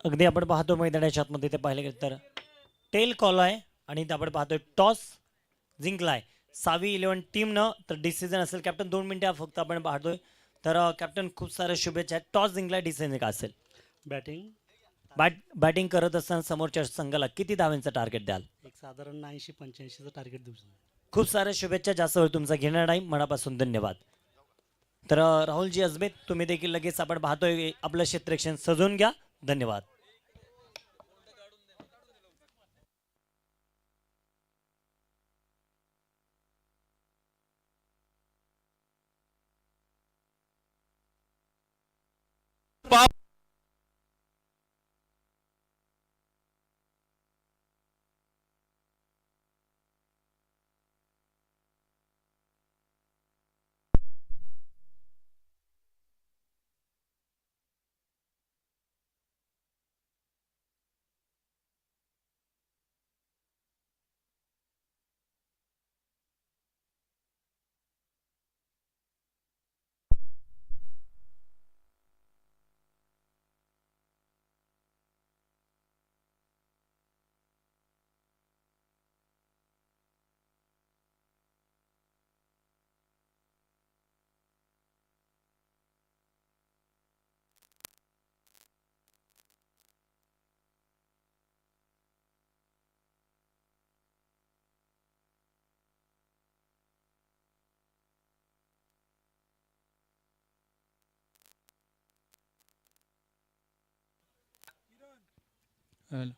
अगदी आपण पाहतो मैदानाच्या आतमध्ये ते पाहिले गेलं तर टेल कॉल आहे आणि आपण पाहतोय टॉस जिंकलाय सावी 11 टीमनं. तर डिसिजन असेल कॅप्टन 2 मिनिटं फक्त आपण पाहतोय. तर कॅप्टन खूप साऱ्या शुभेच्छा आहेत. टॉस जिंकलाय डिसिजन काय असेल? बॅटिंग बॅटिंग करत असताना समोरच्या संघाला किती धावांचं टार्गेट द्याल? एक साधारण 80-85चं टार्गेट देऊ. खूप साऱ्या शुभेच्छा. जास्त वेळ तुमचा घेणार नाही, मनापासून धन्यवाद. तर राहुलजी अजमेत तुम्ही देखील लगेच आपण पाहतोय आपलं क्षेत्ररक्षण सजवून घ्या. धन्यवाद. हॅलो.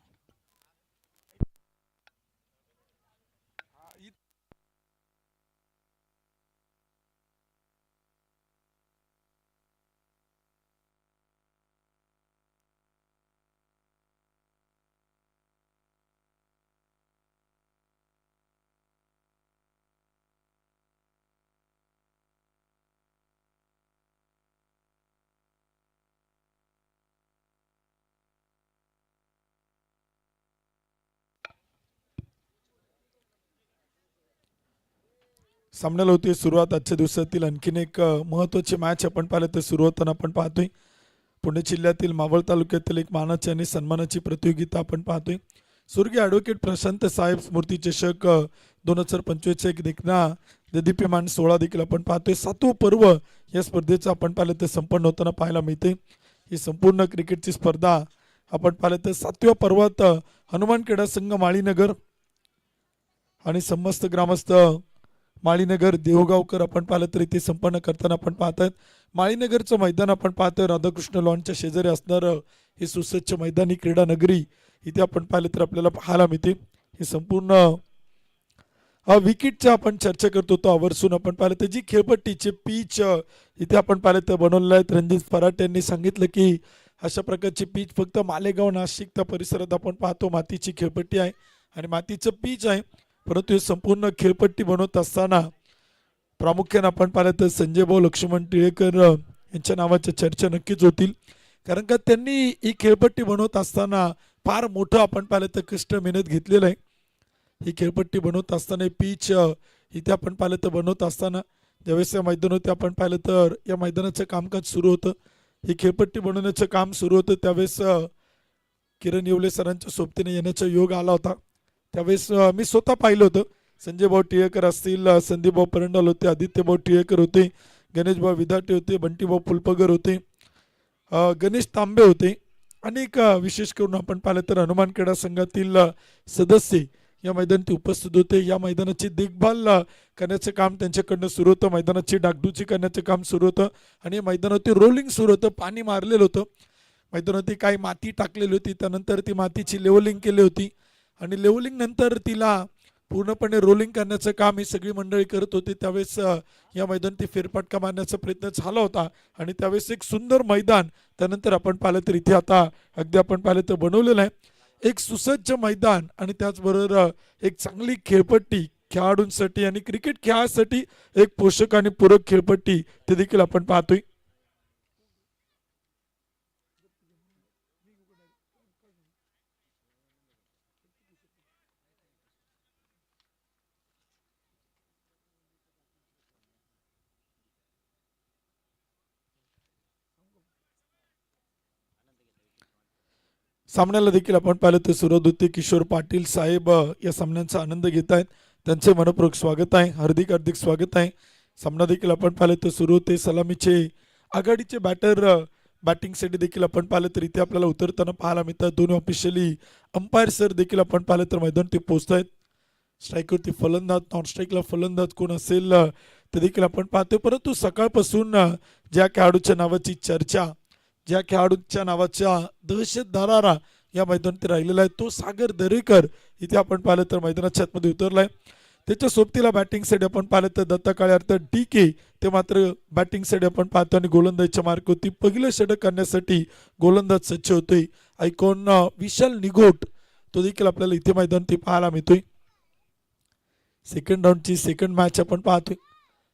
सामन्याला होती सुरुवात. आजच्या दिवसातील आणखीन एक महत्त्वाची मॅच आपण पाहिलं तर सुरू होताना आपण पाहतोय पुणे जिल्ह्यातील मावळ तालुक्यातील एक मानाची आणि सन्मानाची प्रतियोगिता आपण पाहतोय. स्वर्गीय ॲडव्होकेट प्रशांत साहेब स्मृती चषक 2025 एक देखना ददीप्यमान 16 देखील आपण पाहतोय. 7वं पर्व या स्पर्धेचं आपण पाहिलं तर संपन्न होताना पाहायला मिळते. ही संपूर्ण क्रिकेटची स्पर्धा आपण पाहिलं तर 7व्या पर्वात हनुमान क्रीडा संघ माळीनगर आणि समस्त ग्रामस्थ माळीनगर देवगावकर आपण पाहिलं तर इथे संपन्न करताना आपण पाहत आहेत. माळीनगरचं मैदान आपण पाहतोय राधाकृष्ण लॉनच्या शेजारी असणारं हे सुसज्ज मैदानी क्रीडा नगरी इथे आपण पाहिलं तर आपल्याला पाहायला मिळते. हे संपूर्ण विकेटच्या आपण चर्चा करतो तो आवर्जून आपण पाहिलं तर जी खेळपट्टीचे पीच इथे आपण पाहिलं तर बनवलेलं आहे. रणजित फराट यांनी सांगितलं की अशा प्रकारची पीच फक्त मालेगाव नाशिक त्या परिसरात आपण पाहतो मातीची खेळपट्टी आहे आणि मातीचं पीच आहे. परंतु हे संपूर्ण खेळपट्टी बनवत असताना प्रामुख्याने आपण पाहिलं तर संजय भाऊ लक्ष्मण टिळेकर यांच्या नावाच्या चर्चा नक्कीच होतील. कारण का त्यांनी ही खेळपट्टी बनवत असताना फार मोठं आपण पाहिलं तर कष्ट मेहनत घेतलेलं आहे. ही खेळपट्टी बनवत असताना पीच इथे आपण पाहिलं तर बनवत असताना ज्यावेळेस या मैदानावरती आपण पाहिलं तर या मैदानाचं कामकाज सुरू होतं. ही खेळपट्टी बनवण्याचं काम सुरू होतं त्यावेळेस किरण येवले सरांच्या सोबतीने येण्याचा योग आला होता. त्यावेळेस मी स्वतः पाहिलं होतं. संजय भाऊ टिळेकर असतील, संदीप भाऊ परंडाल होते, आदित्य भाऊ टिळेकर होते, गणेश भाऊ विधाटे होते, बंटी भाऊ फुलपगर होते, गणेश तांबे होते. अनेक विशेष करून आपण पाहिलं तर हनुमान क्रीडा संघातील सदस्य या मैदानात उपस्थित होते. या मैदानाची देखभाल करण्याचं काम त्यांच्याकडनं सुरू होतं. मैदानाची डागडुजी करण्याचं काम सुरू होतं आणि मैदानावरती रोलिंग सुरू होतं. पाणी मारलेलं होतं. मैदानावरती काही माती टाकलेली होती. त्यानंतर ती मातीची लेवलिंग केली होती आणि लेवलिंग नंतर तिला पूर्णपणे रोलिंग करण्याचं काम ही सगळी मंडळी करत होती. त्यावेळेस या मैदानात फेरफटका मारण्याचा प्रयत्न झाला होता आणि त्यावेळेस एक सुंदर मैदान त्यानंतर आपण पाहिलं तर इथे आता अगदी आपण पाहिलं तर बनवलेलं आहे. एक सुसज्ज मैदान आणि त्याचबरोबर एक चांगली खेळपट्टी खेळाडूंसाठी आणि क्रिकेट खेळासाठी एक पोषक आणि पूरक खेळपट्टी ते देखील आपण पाहतोय. सामन्याला देखील आपण पाहिलं तर सुरुवात होते. किशोर पाटील साहेब या सामन्यांचा आनंद घेत आहेत. त्यांचे मनपूर्वक स्वागत आहे. हार्दिक हार्दिक स्वागत आहे. सामना देखील आपण पाहिलं तर सुरू होते. सलामीचे आघाडीचे बॅटिंगसाठी देखील आपण पाहिलं तर इथे आपल्याला उतरताना पाहायला मिळतात. दोन्ही ऑफिशियली अंपायर सर देखील आपण पाहिलं तर मैदान ते पोहोचत आहेत. स्ट्राईकवरती फलंदाज, नॉन स्ट्राईकला फलंदाज कोण असेल ते देखील आपण पाहतोय. परंतु सकाळपासून ज्या खेळाडूच्या नावाची चर्चा, ज्या खेळाडूच्या नावाच्या दहशतदारारा या मैदानात राहिलेला आहे तो सागर दरेकर इथे आपण पाहिलं तर मैदानाच्या आतमध्ये उतरलाय. त्याच्या सोबतीला बॅटिंगसाठी आपण पाहिलं तर दत्ता काळे अर्थात DK ते मात्र बॅटिंगसाठी आपण पाहतो आणि गोलंदाजीच्या मार्गावरती पहिलं षटक करण्यासाठी गोलंदाज सज्ज होतोय. आयकॉन विशाल निघोट तो देखील आपल्याला इथे मैदानात पाहायला मिळतोय. सेकंड राऊंडची सेकंड मॅच आपण पाहतोय.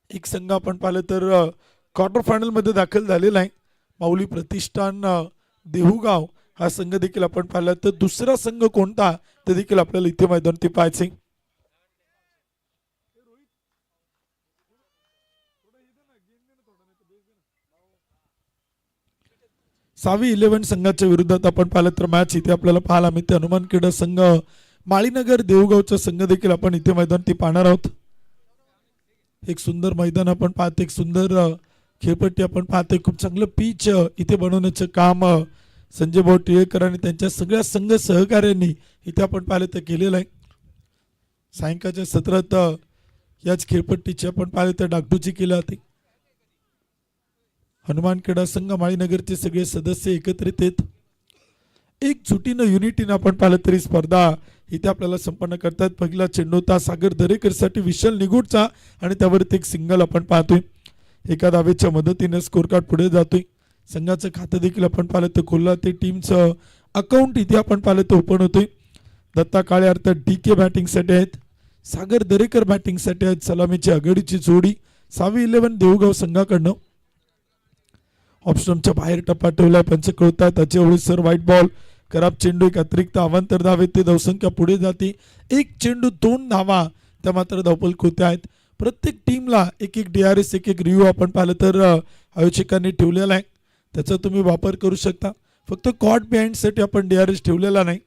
एक संघ आपण पाहिलं तर क्वार्टर फायनल मध्ये दाखल झालेला आहे. माऊली प्रतिष्ठान देहुगाव हा संघ देखील आपण पाहिला तर दुसरा संघ कोणता ते देखील आपल्याला इथे मैदानात पाहायचे. सावी 11 संघाच्या विरोधात आपण पाहिलं तर मॅच इथे आपल्याला पाहायला मिळते. हनुमान क्रीडा संघ माळीनगर देऊगावचा संघ देखील आपण इथे मैदानात पाहणार आहोत. एक सुंदर मैदान आपण पाहतो, एक सुंदर खेळपट्टी आपण पाहतोय. खूप चांगलं पिच इथे बनवण्याचं काम संजय भाऊ टिळेकर आणि त्यांच्या सगळ्या संघ सहकार्यांनी इथे आपण पाहिलं तर केलेलं आहे. सायंकाळच्या सत्रात याच खेळपट्टीची आपण पाहिलं तर डागडुजी केली होती. हनुमान क्रीडा संघ माळीनगरचे सगळे सदस्य एकत्रित आहेत. एकजुटीनं युनिटीनं आपण पाहिलं तरी स्पर्धा इथे आपल्याला संपन्न करतात. पहिला चेंडू होता सागर दरेकर साठी विशाल निगुटचा आणि त्यावरती एक सिंगल आपण पाहतोय. एका धावेच्या मदतीने स्कोर कार्ड पुढे जातोय. संघाचं खातं देखील आपण पाहिलं तर खुलला ते टीमचं अकाउंट इथे आपण पाहिलं तर ओपन होतोय. दत्ता काळे अर्थात DK बॅटिंगसाठी आहेत. सागर दरेकर बॅटिंगसाठी आहेत. सलामीची आघाडीची जोडी सावी 11 देऊगाव संघाकडनं ऑप्शनच्या बाहेर टप्पा ठेवलाय. पंच कळतात त्याच्यावेळी सर व्हाईट बॉल खराब चेंडू, एक अतिरिक्त अवांतर धावे ते धावसंख्या पुढे जाते. एक चेंडू 2 धावा त्या मात्र धावपल होत्या आहेत. प्रत्येक टीमला एक DRS एक रिव्ह्यू आपण पाहिलं तर आयोजकांनी ठेवलेला आहे. त्याचा तुम्ही वापर करू शकता. फक्त कॉट बिहाइंडसाठी आपण DRS ठेवलेला नाही.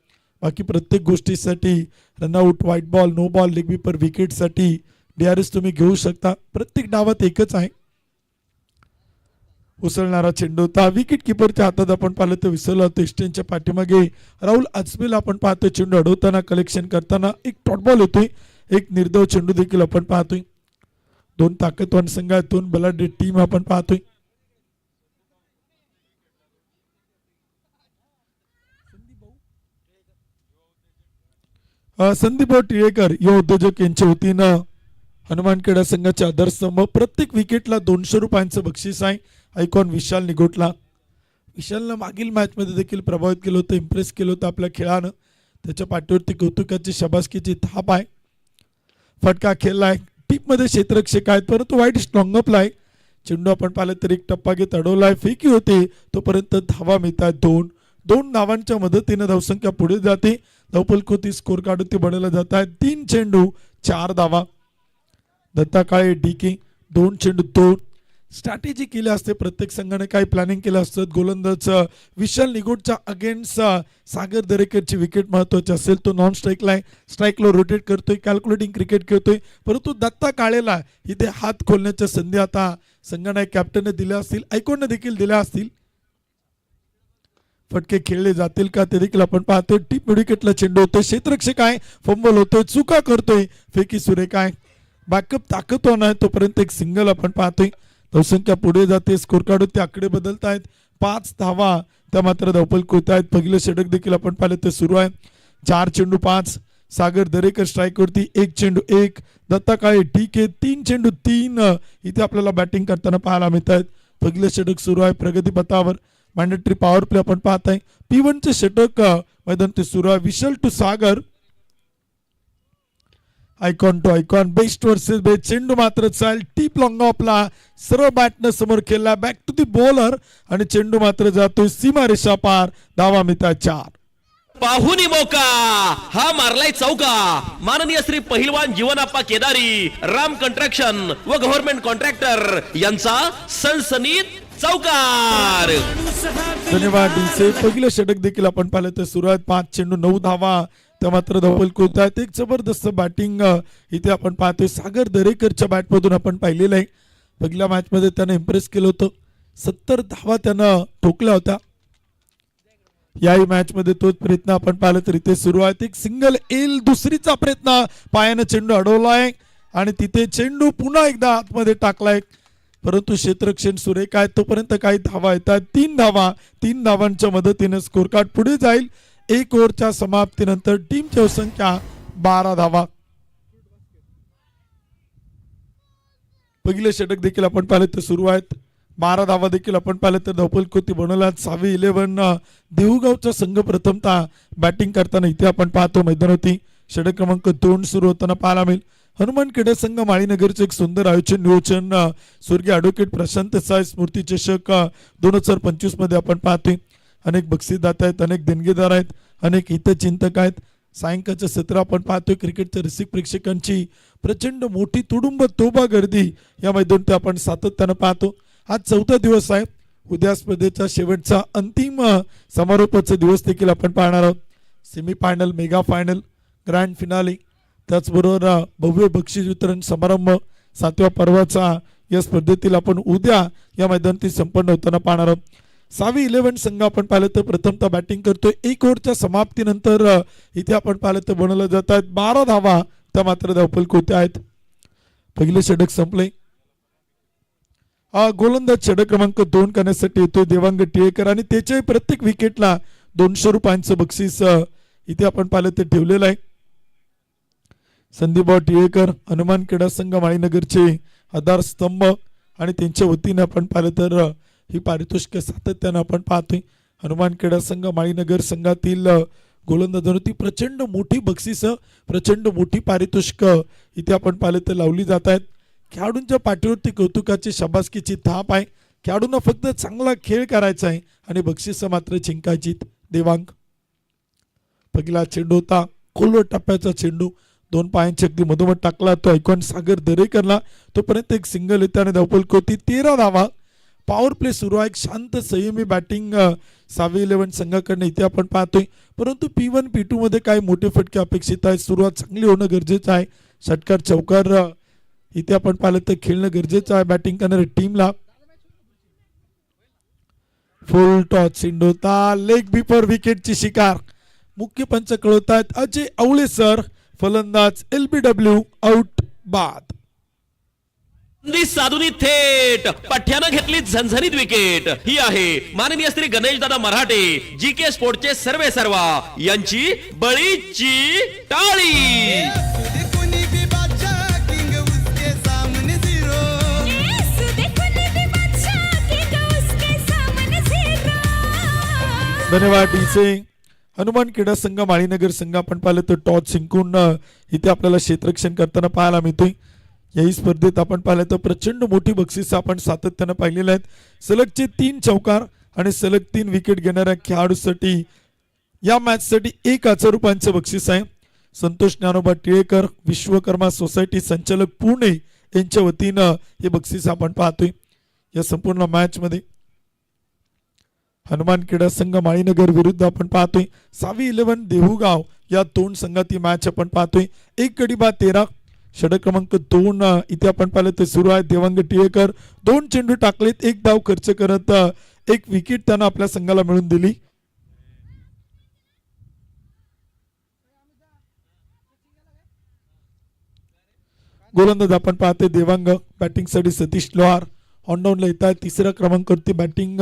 बाकी प्रत्येक गोष्टीसाठी run out, wide ball, no ball, leg before, विकेटसाठी DRS तुम्ही घेऊ शकता. प्रत्येक डावात एकच आहे. उसळणारा चेंडू होता. विकेट किपरच्या हातात आपण पाहिलं तर विसरला होतं. एक्सटेंजच्या पाठीमागे राहुल आजमेला आपण पाहतोय. चेंडू अडवताना कलेक्शन करताना एक डॉट बॉल होतोय. एक निर्धाव चेंडू देखील आपण पाहतोय. 2 ताकदवान संघ आहेत, 2 बलाढ्य टीम आपण पाहतोय. संदीप भाऊ टिळेकर युवा उद्योजक यांच्या वतीनं हनुमान क्रीडा संघाचे आधारस्तंभ. प्रत्येक विकेटला 200 रुपयांचं बक्षीस आहे. आयकॉन विशाल निगोटला. विशालनं मागील मॅचमध्ये देखील प्रभावित केलं होतं, इम्प्रेस केलं होतं आपल्या खेळानं. त्याच्या पाठीवरती कौतुकाची शाबासकीची थाप आहे. फटका खेळलाय. टीपमध्ये क्षेत्ररक्षक आहेत परंतु वाईट स्ट्रॉंग अपला आहे. चेंडू आपण पाहिलं तर एक टप्पा घेत अडवलाय. फेकी होते तोपर्यंत धावा मिळतात 2 धावांच्या मदतीने धावसंख्या पुढे जाते. धावपलकोती स्कोर काढून बनवला जात आहे. 3 चेंडू 4 धावा. दत्ता काळे DK 2 चेंडू 2. स्ट्रॅटेजी केली असते. प्रत्येक संघाने काही प्लॅनिंग केलं असतं. गोलंदाज विशाल निगोटच्या अगेन्स्ट सागर दरेकरची विकेट महत्वाची असेल. तो नॉन स्ट्राईकला आहे. स्ट्राईकला रोटेट करतोय. कॅल्क्युलेटिंग क्रिकेट खेळतोय. परंतु दत्ता काळेला इथे हात खोलण्याच्या संधी आता संघाने कॅप्टनने दिल्या असतील, आयकॉनने देखील दिल्या असतील. फटके खेळले जातील का ते देखील आपण पाहतोय. टीप विकेटला चेंडू होतोय. क्षेत्ररक्षक आहे. फंबल होतोय. चुका करतोय. फेकी सुरेख आहे. बॅकअप ताकदवान आहे. तोपर्यंत एक सिंगल आपण पाहतोय. धावसंख्या पुढे जाते. स्कोर काढून ते आकडे बदलत आहेत. 5 धावा त्या मात्र धावपल होत आहेत. पहिलं षटक देखील आपण पाहिलं ते सुरू आहे. 4 चेंडू 5. सागर दरेकर स्ट्राईकवरती. 1 चेंडू 1. दत्ता काळे DK 3 चेंडू 3 इथे आपल्याला बॅटिंग करताना पाहायला मिळत आहेत. पहिलं षटक सुरू आहे प्रगतीपथावर. मॅन्डेटरी पॉवर प्ले आपण पाहत आहे. P1चे षटक मैदान ते सुरू आहे. Vishal to Sagar. Icon to icon. Best versus best. चेंडू मात्र चाल. टीप लॉंग ऑफला सर्व बॅटनं समोर खेळला. बॅक टू दी बॉलर आणि चेंडू मात्र जातोय सीमारेषा पार. धावा मिळतात 4. पाहुनी मौका हा मारलाय चौका. माननीय श्री पहिलवान जीवनाप्पा केदारी, राम कंस्ट्रक्शन व गव्हर्नमेंट कॉन्ट्रॅक्टर यांचा सनसनीत चौकार. धन्यवाद डीसे. पहिलं षटक देखील आपण पाहिलं तर सुरुवात 5 चेंडू 9 धावा त्या मात्र धावफलक होत आहेत. एक जबरदस्त बॅटिंग इथे आपण पाहतोय सागर दरेकरच्या बॅटमधून आपण पाहिलेलं आहे. पहिल्या मॅच मध्ये त्याने इम्प्रेस केलं होतं. 70 धावा त्यानं ठोकल्या होत्या. याही मॅच मध्ये तोच प्रयत्न आपण पाहिलं तर इथे सुरू आहे. एक सिंगल येईल, दुसरीचा प्रयत्न पायानं चेंडू अडवलाय आणि तिथे चेंडू पुन्हा एकदा आतमध्ये टाकलाय, परंतु क्षेत्ररक्षण सुरेख आहे. तोपर्यंत काही धावा येतात. 3 धावा, 3 धावांच्या मदतीने स्कोर कार्ड पुढे जाईल. 1 ओव्हरच्या समाप्तीनंतर टीमची संख्या 12 धावा. पहिले षटक देखील आपण पाहिलं तर सुरू आहेत. 12 धावा देखील आपण पाहिलं तर धावफलकोती बनवल्यात. सावी 11 देऊगावचा संघ प्रथमतः बॅटिंग करताना इथे आपण पाहतो मैदानावरती षटक क्रमांक 2 सुरू होताना पाहायला मिळेल. हनुमान खेडा संघ माळीनगरचे एक सुंदर आयोजन नियोजन स्वर्गीय ॲडव्होकेट प्रशांत साय स्मृती चषक 2025 मध्ये आपण पाहतोय. अनेक बक्षीसदाता आहेत, अनेक देणगीदार आहेत, अनेक हितचिंतक आहेत. सायंकाळचं सत्र आपण पाहतोय. क्रिकेटच्या रसिक प्रेक्षकांची प्रचंड मोठी तुडुंब तोबा गर्दी या मैदानात आपण सातत्यानं पाहतो. आज 4था दिवस आहे. उद्या स्पर्धेचा शेवटचा अंतिम समारोपाचा दिवस देखील आपण पाहणार आहोत. Semifinal, mega final, grand finale, त्याचबरोबर भव्य बक्षीस वितरण समारंभ 7व्या पर्वाचा या स्पर्धेतील आपण उद्या या मैदानात संपन्न होताना पाहणार आहोत. सावी 11 संघ आपण पाहिलं तर प्रथमतः बॅटिंग करतोय. 1 ओव्हरच्या समाप्तीनंतर इथे आपण पाहिलं तर बनवलं जात आहेत 12 धावा त्या मात्र धावफलक होत्या आहेत. पहिले षटक संपले. गोलंदाज षटक क्रमांक 2 करण्यासाठी येतोय देवांग टिळेकर आणि त्याच्याही प्रत्येक विकेटला 200 रुपयांचं बक्षीस इथे आपण पाहिलं ते ठेवलेलं आहे. संदीपभाऊ टिळेकर हनुमान क्रीडा संघ माळीनगरचे आधारस्तंभ आणि त्यांच्या वतीने आपण पाहिलं तर ही पारितोषिक सातत्यानं आपण पाहतोय. हनुमान क्रीडा संघ माळीनगर संघातील गोलंदाजांवरती प्रचंड मोठी बक्षीस, प्रचंड मोठी पारितोषिक इथे आपण पाहिलं तर लावली जात आहेत. खेळाडूंच्या पाठीवरती कौतुकाची शाबासकीची थाप आहे. खेळाडूंना फक्त चांगला खेळ करायचा आहे आणि बक्षीस मात्र जिंकायची. देवांग पहिला चेंडू होता खोलवर टप्प्याचा चेंडू 2 पायांची अगदी मधोमध टाकला. तो ऐकून सागर दरेकरला तोपर्यंत एक सिंगल येते आणि धावफलक होती 13 धावा. पॉवर प्ले सुरू आहे. शांत संयमी बॅटिंग सावी 11 संघाकडनं इथे आपण पाहतोय. परंतु P1 P2 मध्ये काही मोठे फटके अपेक्षित आहेत. सुरुवात चांगली होणं गरजेचं आहे. षटकार चौकार इथे आपण पाहिलं तर खेळणं गरजेचं आहे बॅटिंग करणाऱ्या टीमला. फुल टॉस चेंडू होता लेग बिफोर विकेटची शिकार. मुख्य पंच कळवतात अजय आवळे सर, फलंदाज LBW आउट बाद. साधुनी थेट पठ्यानं घेतली झणझणीत विकेट. ही आहे माननीय श्री गणेशदादा मराठे GK स्पोर्टचे सर्वे सर्वा यांची बळीची टाळी. धन्यवाद डीसे. हनुमान क्रीडा संघ माळीनगर संघ आपण पाहिलं तर टॉस जिंकून इथे आपल्याला क्षेत्ररक्षण करताना पाहायला मिळतोय. याही स्पर्धेत आपण पाहिलं तर प्रचंड मोठी बक्षीस आपण सातत्यानं पाहिलेले आहेत. सलगचे 3 चौकार आणि सलग 3 विकेट घेणाऱ्या खेळाडूसाठी या मॅचसाठी 1000 रुपयांचं बक्षीस आहे. संतोष ज्ञानोबा टिळेकर विश्वकर्मा सोसायटी संचालक पुणे यांच्या वतीनं हे बक्षीस आपण पाहतोय. या संपूर्ण मॅच मध्ये हनुमान क्रीडा संघ माळीनगर विरुद्ध आपण पाहतोय सावी 11 देहूगाव या 2 संघाती मॅच आपण पाहतोय. 1 गडी बाद 13. षटक क्रमांक 2 इथे आपण पाहिलं ते सुरू आहे. देवांग टिळेकर 2 चेंडू टाकलेत, 1 धाव खर्च करत 1 विकेट त्यानं आपल्या संघाला मिळवून दिली. गोलंदाज आपण पाहतोय देवांग. बॅटिंग साठी सतीश लोहार ऑनडाऊनला येत आहे. 3ऱ्या क्रमांकावरती बॅटिंग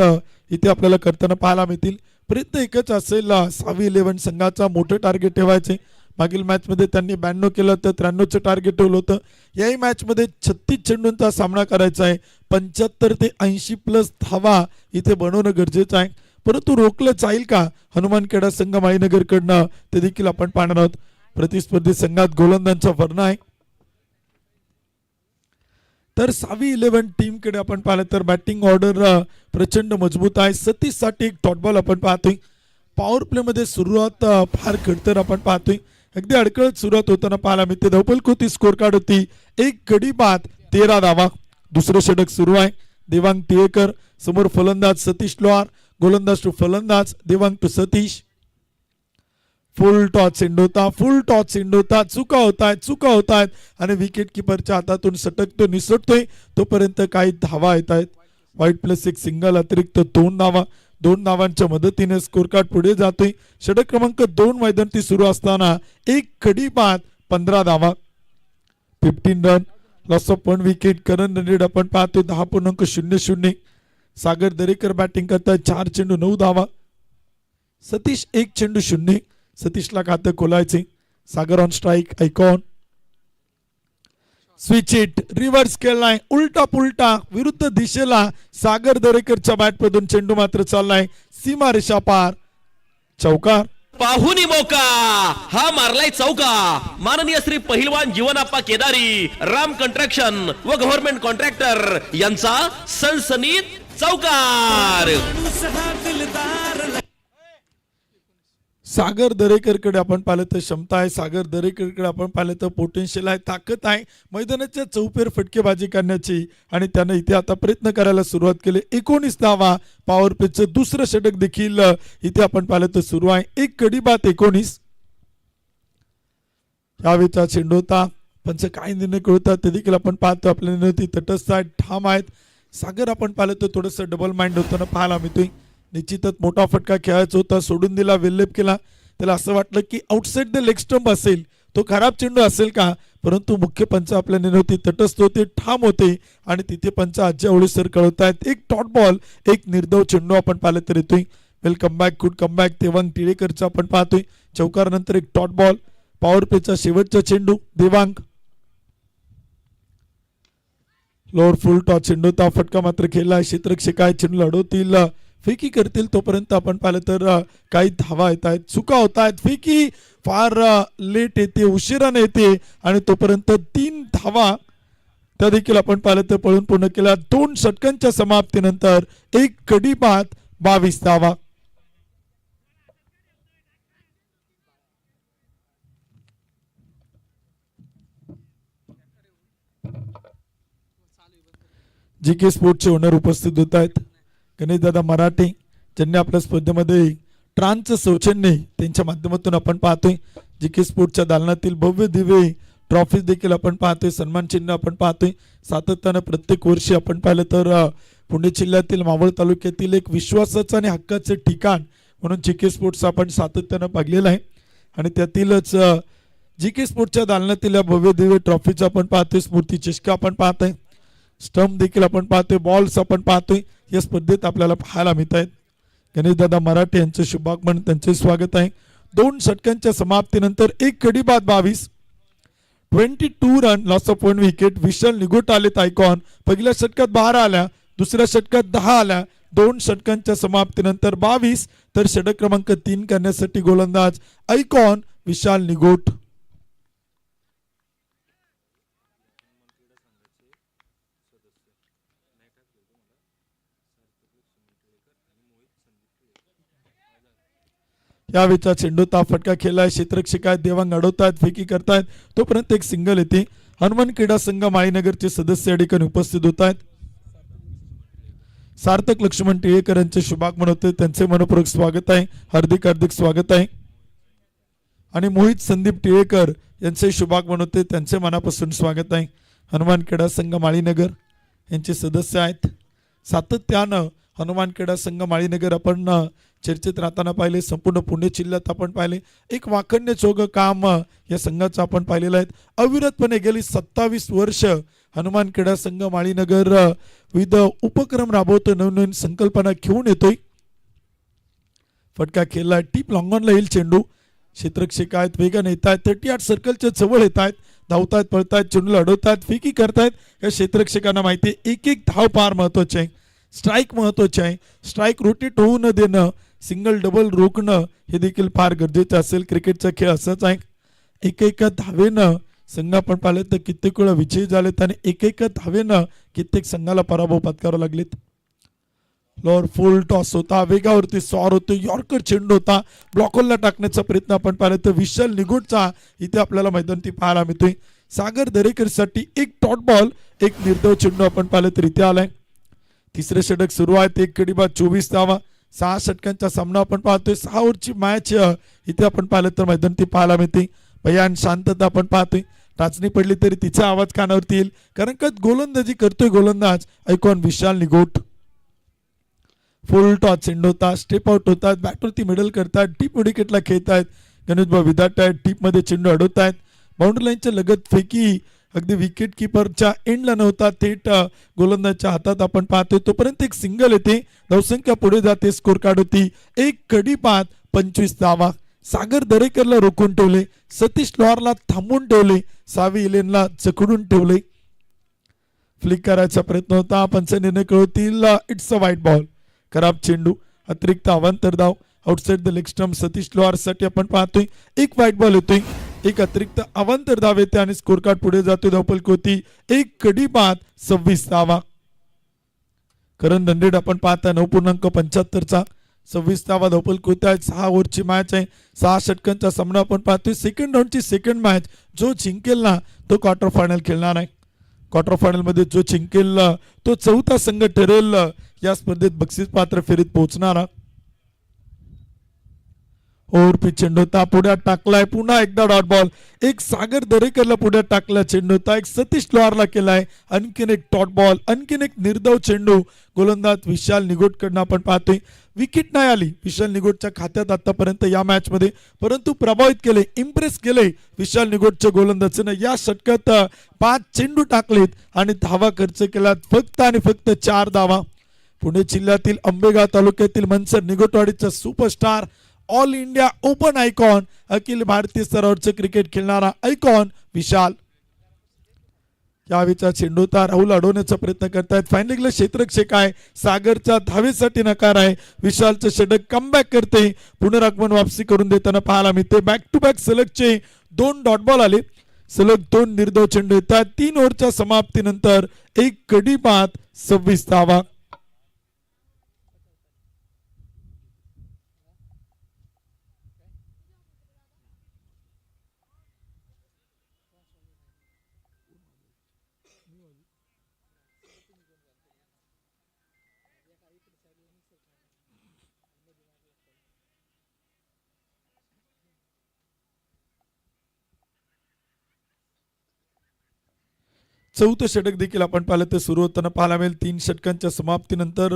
इथे आपल्याला करताना पाहायला मिळतील. प्रयत्न एकच असेल सावी 11 संघाचा मोठं टार्गेट ठेवायचे. मागील मॅच मध्ये त्यांनी 92 केलं तर 93चं टार्गेट ठेवलं होतं. याही मॅच मध्ये 36 चेंडूंचा सामना करायचा आहे. 75 ते 80 प्लस धावा इथे बनवणं गरजेचं आहे. परंतु रोखलं जाईल का हनुमान क्रीडा संघ माळीनगर कडनं ते देखील आपण पाहणार आहोत. प्रतिस्पर्धी संघात गोलंदाजांचा वर्ण आहे. तर सावी 11 टीम कडे आपण पाहिलं तर बॅटिंग ऑर्डर प्रचंड मजबूत आहे. 37 साठी एक डॉट बॉल आपण पाहतोय. पॉवर प्ले मध्ये सुरुवात फार खडतर आपण पाहतोय. अगदी अडकळत सुरुवात होताना पाहायला मिळते. धावफलक होती, स्कोर कार्ड होती 1 गडी बाद 13 धावा. दुसरं षटक सुरू आहे. देवांग टिळेकर, समोर फलंदाज सतीश लोहार, गोलंदाज टू फलंदाज Devang to Satish. Full toss चेंडू चुका होत आहेत आणि विकेट किपरच्या हातातून सटकतो निसटतोय तोपर्यंत काही धावा येत आहेत. वाईट प्लस एक सिंगल अतिरिक्त 2 धावा. 2 धावांच्या मदतीने स्कोर कार्ड पुढे जातोय. षटक क्रमांक 2 मैदानात सुरू असताना एक कडी बाद 15 धावा. 15 run, loss of 1 wicket. Current run rate आपण पाहतोय 10.00. सागर दरेकर बॅटिंग करताय. 4 चेंडू 9 धावा. सतीश 1 चेंडू 0. सतीशला खातं खोलायचे. Sagar on strike. Icon switch it, reverse केलाय, उलटा पुलटा विरुद्ध दिशेला सागर दरेकरच्या बॅट मधून चेंडू मात्र चाललाय सीमा रेषा पार. चौकार. पाहुनी मौका, हा मारलाय चौका. माननीय श्री पहिलवान जीवनाप्पा केदारी, राम कंस्ट्रक्शन व गव्हर्नमेंट कॉन्ट्रॅक्टर यांचा सनसनीत चौकार. सागर दरेकरकडे आपण पाहिलं तर क्षमता आहे. सागर दरेकरकडे आपण पाहिलं तर पोटेन्शियल आहे, ताकद आहे मैदानाच्या चौफेर फटकेबाजी करण्याची आणि त्यानं इथे आता प्रयत्न करायला सुरुवात केली. 19 धावा. पॉवर प्लेचं दुसरं षटक देखील इथे आपण पाहिलं तर सुरू आहे. एक कडी बाद 19. यावेळेचा चेंडू होता. पंच काय निर्णय कळतात ते देखील आपण पाहतो. आपल्या निर्णय तटस्थ आहेत, ठाम आहेत. सागर आपण पाहिलं तर थोडंसं डबल माइंड होताना पाहायला मिळतोय. निश्चितच मोठा फटका खेळायचा होता, सोडून दिला, वेल्लेप केला. त्याला असं वाटलं की आउटसाइड द लेग स्टंप असेल, तो खराब चेंडू असेल का, परंतु मुख्य पंच आपल्या निर्णय तटस्थ होते, ठाम होते आणि तिथे पंच आजच्या ओळीसर कळवतायत. एक डॉट बॉल, एक निर्धाव चेंडू आपण पाहिलं तर येतोय. Welcome back, good come back. Devang टिळेकरचा आपण पाहतोय. चौकार नंतर एक डॉट बॉल. पॉवर प्लेचा शेवटचा चेंडू देवांग. लोअर फुल टॉस चेंडूचा फटका मात्र खेळला. क्षेत्ररक्षक आहे, चेंडू लढवतील, फेकी करतील. तोपर्यंत आपण पाहिलं तर काही धावा येत आहेत, चुका होत आहेत. फेकी फार लेट येते, उशिराने येते आणि तोपर्यंत 3 धावा त्या देखील आपण पाहिलं तर पळून पूर्ण केल्या. 2 षटकांच्या समाप्तीनंतर एक कडी बाद 22 धावा. जीके स्पोर्टचे ओनर उपस्थित होत आहेत. गणेशदादा मराठे ज्यांनी आपल्या स्पर्धेमध्ये ट्रान्सचं सौजन्य त्यांच्या माध्यमातून आपण पाहतोय. जीके स्पोर्टच्या दालनातील भव्य दिव्य ट्रॉफीज देखील आपण पाहतोय, सन्मान चिन्ह आपण पाहतोय. सातत्यानं प्रत्येक वर्षी आपण पाहिलं तर पुणे जिल्ह्यातील मावळ तालुक्यातील एक विश्वासाचं आणि हक्काचं ठिकाण म्हणून जीके स्पोर्ट्स आपण सातत्यानं पाहिलेलं आहे. आणि त्यातीलच जीके स्पोर्टच्या दालनातील या भव्य दिव्य ट्रॉफीचं आपण पाहतोय. स्मृती चषक आपण पाहतोय, स्टंप देखील आपण पाहतोय, बॉल्स आपण पाहतोय. या स्पर्धेत आपल्याला पाहायला मिळत आहेत. गणेशदादा मराठे यांचे शुभागमन, त्यांचे स्वागत आहे. 2 षटकांच्या समाप्तीनंतर एक कडी बाद 22. 22 रन, लॉस ऑफ 1 विकेट. विशाल निगोट आलेत आयकॉन. पहिल्या षटकात 12 आल्या, दुसऱ्या षटकात 10 आल्या. 2 षटकांच्या समाप्तीनंतर 22. तर षटक क्रमांक 3 करण्यासाठी गोलंदाज आयकॉन विशाल निगोट. यावेळेचा चेंडूचा फटका खेळलाय. क्षेत्ररक्षक आहेत, देवांग अडवतायत, फेकी करतायत. तोपर्यंत एक सिंगल येते. हनुमान क्रीडा संघ माळीनगरचे सदस्य या ठिकाणी उपस्थित होत आहेत. सार्थक लक्ष्मण टिळेकर यांचे शुभागमन होते, त्यांचे मनपूर्वक स्वागत आहे, हार्दिक हार्दिक स्वागत आहे. आणि मोहित संदीप टिळेकर यांचे शुभागमन होते, त्यांचे मनापासून स्वागत आहे. हनुमान क्रीडा संघ माळीनगर यांचे सदस्य आहेत. सातत्यानं हनुमान क्रीडा संघ माळीनगर आपण चर्चेत राहताना पाहिले. संपूर्ण पुणे जिल्ह्यात आपण पाहिले एक वाखण्यचोग काम या संघाचं आपण पाहिलेलं आहे. अविरतपणे गेली 27 वर्ष हनुमान क्रीडा संघ माळीनगर विविध उपक्रम राबवतो, नवनवीन संकल्पना घेऊन येतोय. फटका खेळला, टीप लॉंगॉनला येईल चेंडू. क्षेत्ररक्षक आहेत, वेगाने येत आहेत, 38 सर्कलच्या जवळ येत आहेत, धावतायत, पळतायत, चेंडूला अडवतायत, फेकी करतायत. या क्षेत्ररक्षकांना माहिती आहे एक एक धाव पार महत्वाचे आहे, स्ट्राईक महत्वाचे आहे. स्ट्राईक रोटेट होऊ न देणं, सिंगल डबल रोखणं हे देखील फार गरजेचं असेल. क्रिकेटचा खेळ असाच आहे. एकेका धावेनं संघ आपण पाहिलं तर कित्येक वेळा विजयी झालेत आणि एकेका धावेनं कित्येक संघाला पराभव पत्करावे लागलेत. लोअर फुल टॉस होता, वेगावरती सॉर होते, यॉर्कर चेंडू होता, ब्लॉकरला टाकण्याचा प्रयत्न आपण पाहिला तर विशाल निगोटचा इथे आपल्याला मैदानी पाहायला मिळतोय. सागर दरेकरसाठी एक डॉट बॉल, एक निर्धाव चेंडू आपण पाहिलं तर इथे आलाय. तिसरे षटक सुरू आहे. 1 गडी बाद 24 धावा. 6 षटकांचा सामना आपण पाहतोय. 6 ओव्हरची मॅच इथे आपण पाहिलं तर मैदान ती पाहायला मिळते. भयान शांतता आपण पाहतोय. टाचणी पडली तरी तिचा आवाज कानावरती येईल, कारण का गोलंदाजी करतोय गोलंदाज ऐकून विशाल निगोट. फुल टॉस चेंडू होता, स्टेप आउट होतात, बॅटवरती मिडल करतात, डीप विकेटला खेळतायत. गणेशभाऊ विदाट आहेत, डीप मध्ये चेंडू अडवतायत. बाउंड्री लाईनच्या लगत फेकी अगदी विकेट किपरच्या एंडला नव्हता, थेट गोलंदाजच्या हातात आपण पाहतोय. तोपर्यंत एक सिंगल येते, धावसंख्या पुढे जाते, स्कोर कार्ड होती 1 गडी बाद 25 धावा. सागर दरेकरला रोखून ठेवले, सतीश लोहारला थांबून ठेवले, सावी इलेनला जखडून ठेवले. फ्लिक करायचा प्रयत्न होता, पंच निर्णय कळवतील इट्स अ व्हाईट बॉल. खराब चेंडू, अतिरिक्त अवांतर धाव, outside the leg stump Satish Lohar साठी आपण पाहतोय. एक व्हाईट बॉल येतोय, एक अतिरिक्त अवांतर धाव येते आणि स्कोर कार्ड पुढे जातोय. धावफलक होती 1 गडी बाद 26 धावा. करण दंडेड आपण पाहता 9.75चा 26 धावा धावफलक होत आहे. 6 ओव्हरची मॅच आहे, 6 षटकांचा सामना आपण पाहतोय. सेकंड राऊंडची सेकंड मॅच, जो जिंकेल ना तो क्वार्टर फायनल खेळणार आहे. क्वार्टर फायनल मध्ये जो जिंकेल तो चौथा संघ ठरेल या स्पर्धेत बक्षीस पात्र फेरीत पोहोचणारा. ओव्हर पिच चेंडू होता, पुढ्यात टाकलाय, पुन्हा एकदा डॉट बॉल. एक सागर दरेकरला पुढ्यात टाकला चेंडू होता, एक सतीश लोहारला केलाय, आणखीन एक डॉट बॉल, आणखीन एक निर्धाव चेंडू. गोलंदाज विशाल निगोटकडनं आपण पाहतोय. विकेट नाही आली विशाल निगोटच्या खात्यात आतापर्यंत या मॅच मध्ये, परंतु प्रभावित केले, इम्प्रेस केले विशाल निगोटच्या गोलंदाजीनं. या षटकात 5 चेंडू टाकलेत आणि धावा खर्च केलात फक्त आणि फक्त 4 धावा. पुणे जिल्ह्यातील आंबेगाव तालुक्यातील मनसर निगोटवाडीचा superstar, all India open icon, अखिल भारतीय स्तरावरचं क्रिकेट खेळणारा आयकॉन विशाल. यावेळीचा चेंडू होता, राहुल अडवण्याचा प्रयत्न करतायत. फायनल क्षेत्ररक्षक आहे, सागरचा धावेसाठी नकार आहे. विशालचं षटक कमबॅक करते, पुनरागमन वापसी करून देताना पाहायला मिळते. बॅक टू बॅक सलगचे 2 डॉट बॉल आले, सलग 2 निर्धाव चेंडू येतात. 3 ओव्हरच्या समाप्तीनंतर 1 गडी बाद 26 धावा. चौथं षटक देखील आपण पाहिलं तर सुरू होताना पाहायला मिळेल. 3 षटकांच्या समाप्तीनंतर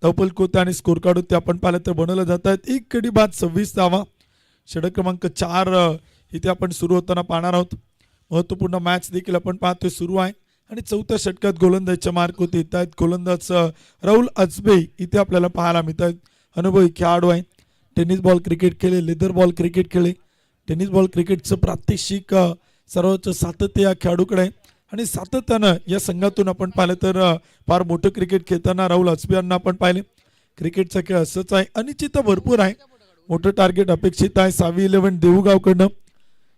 धावफलक होते आणि स्कोर कार्ड होते आपण पाहिलं तर बनवलं जात आहेत. 1 गडी बाद 26 धावा. षटक क्रमांक 4 इथे आपण सुरू होताना पाहणार आहोत. महत्वपूर्ण मॅच देखील आपण पाहतोय सुरू आहे आणि चौथ्या षटकात गोलंदाजच्या मार्क होते येत आहेत. गोलंदाज राहुल अजबे इथे आपल्याला पाहायला मिळत आहेत. अनुभवी खेळाडू आहे, टेनिस बॉल क्रिकेट खेळले, लेदर बॉल क्रिकेट खेळले. टेनिस बॉल क्रिकेटचं प्रात्यक्षिक सर्वोच्च सातत्य या खेळाडूकडे आहे आणि सातत्यानं या संघातून आपण पाहिलं तर फार मोठं क्रिकेट खेळताना राहुल अजबे यांना आपण पाहिले. क्रिकेटचा खेळ असंच आहे, अनिश्चितता भरपूर आहे, मोठं टार्गेट अपेक्षित आहे. सावी 11 देऊगावकडनं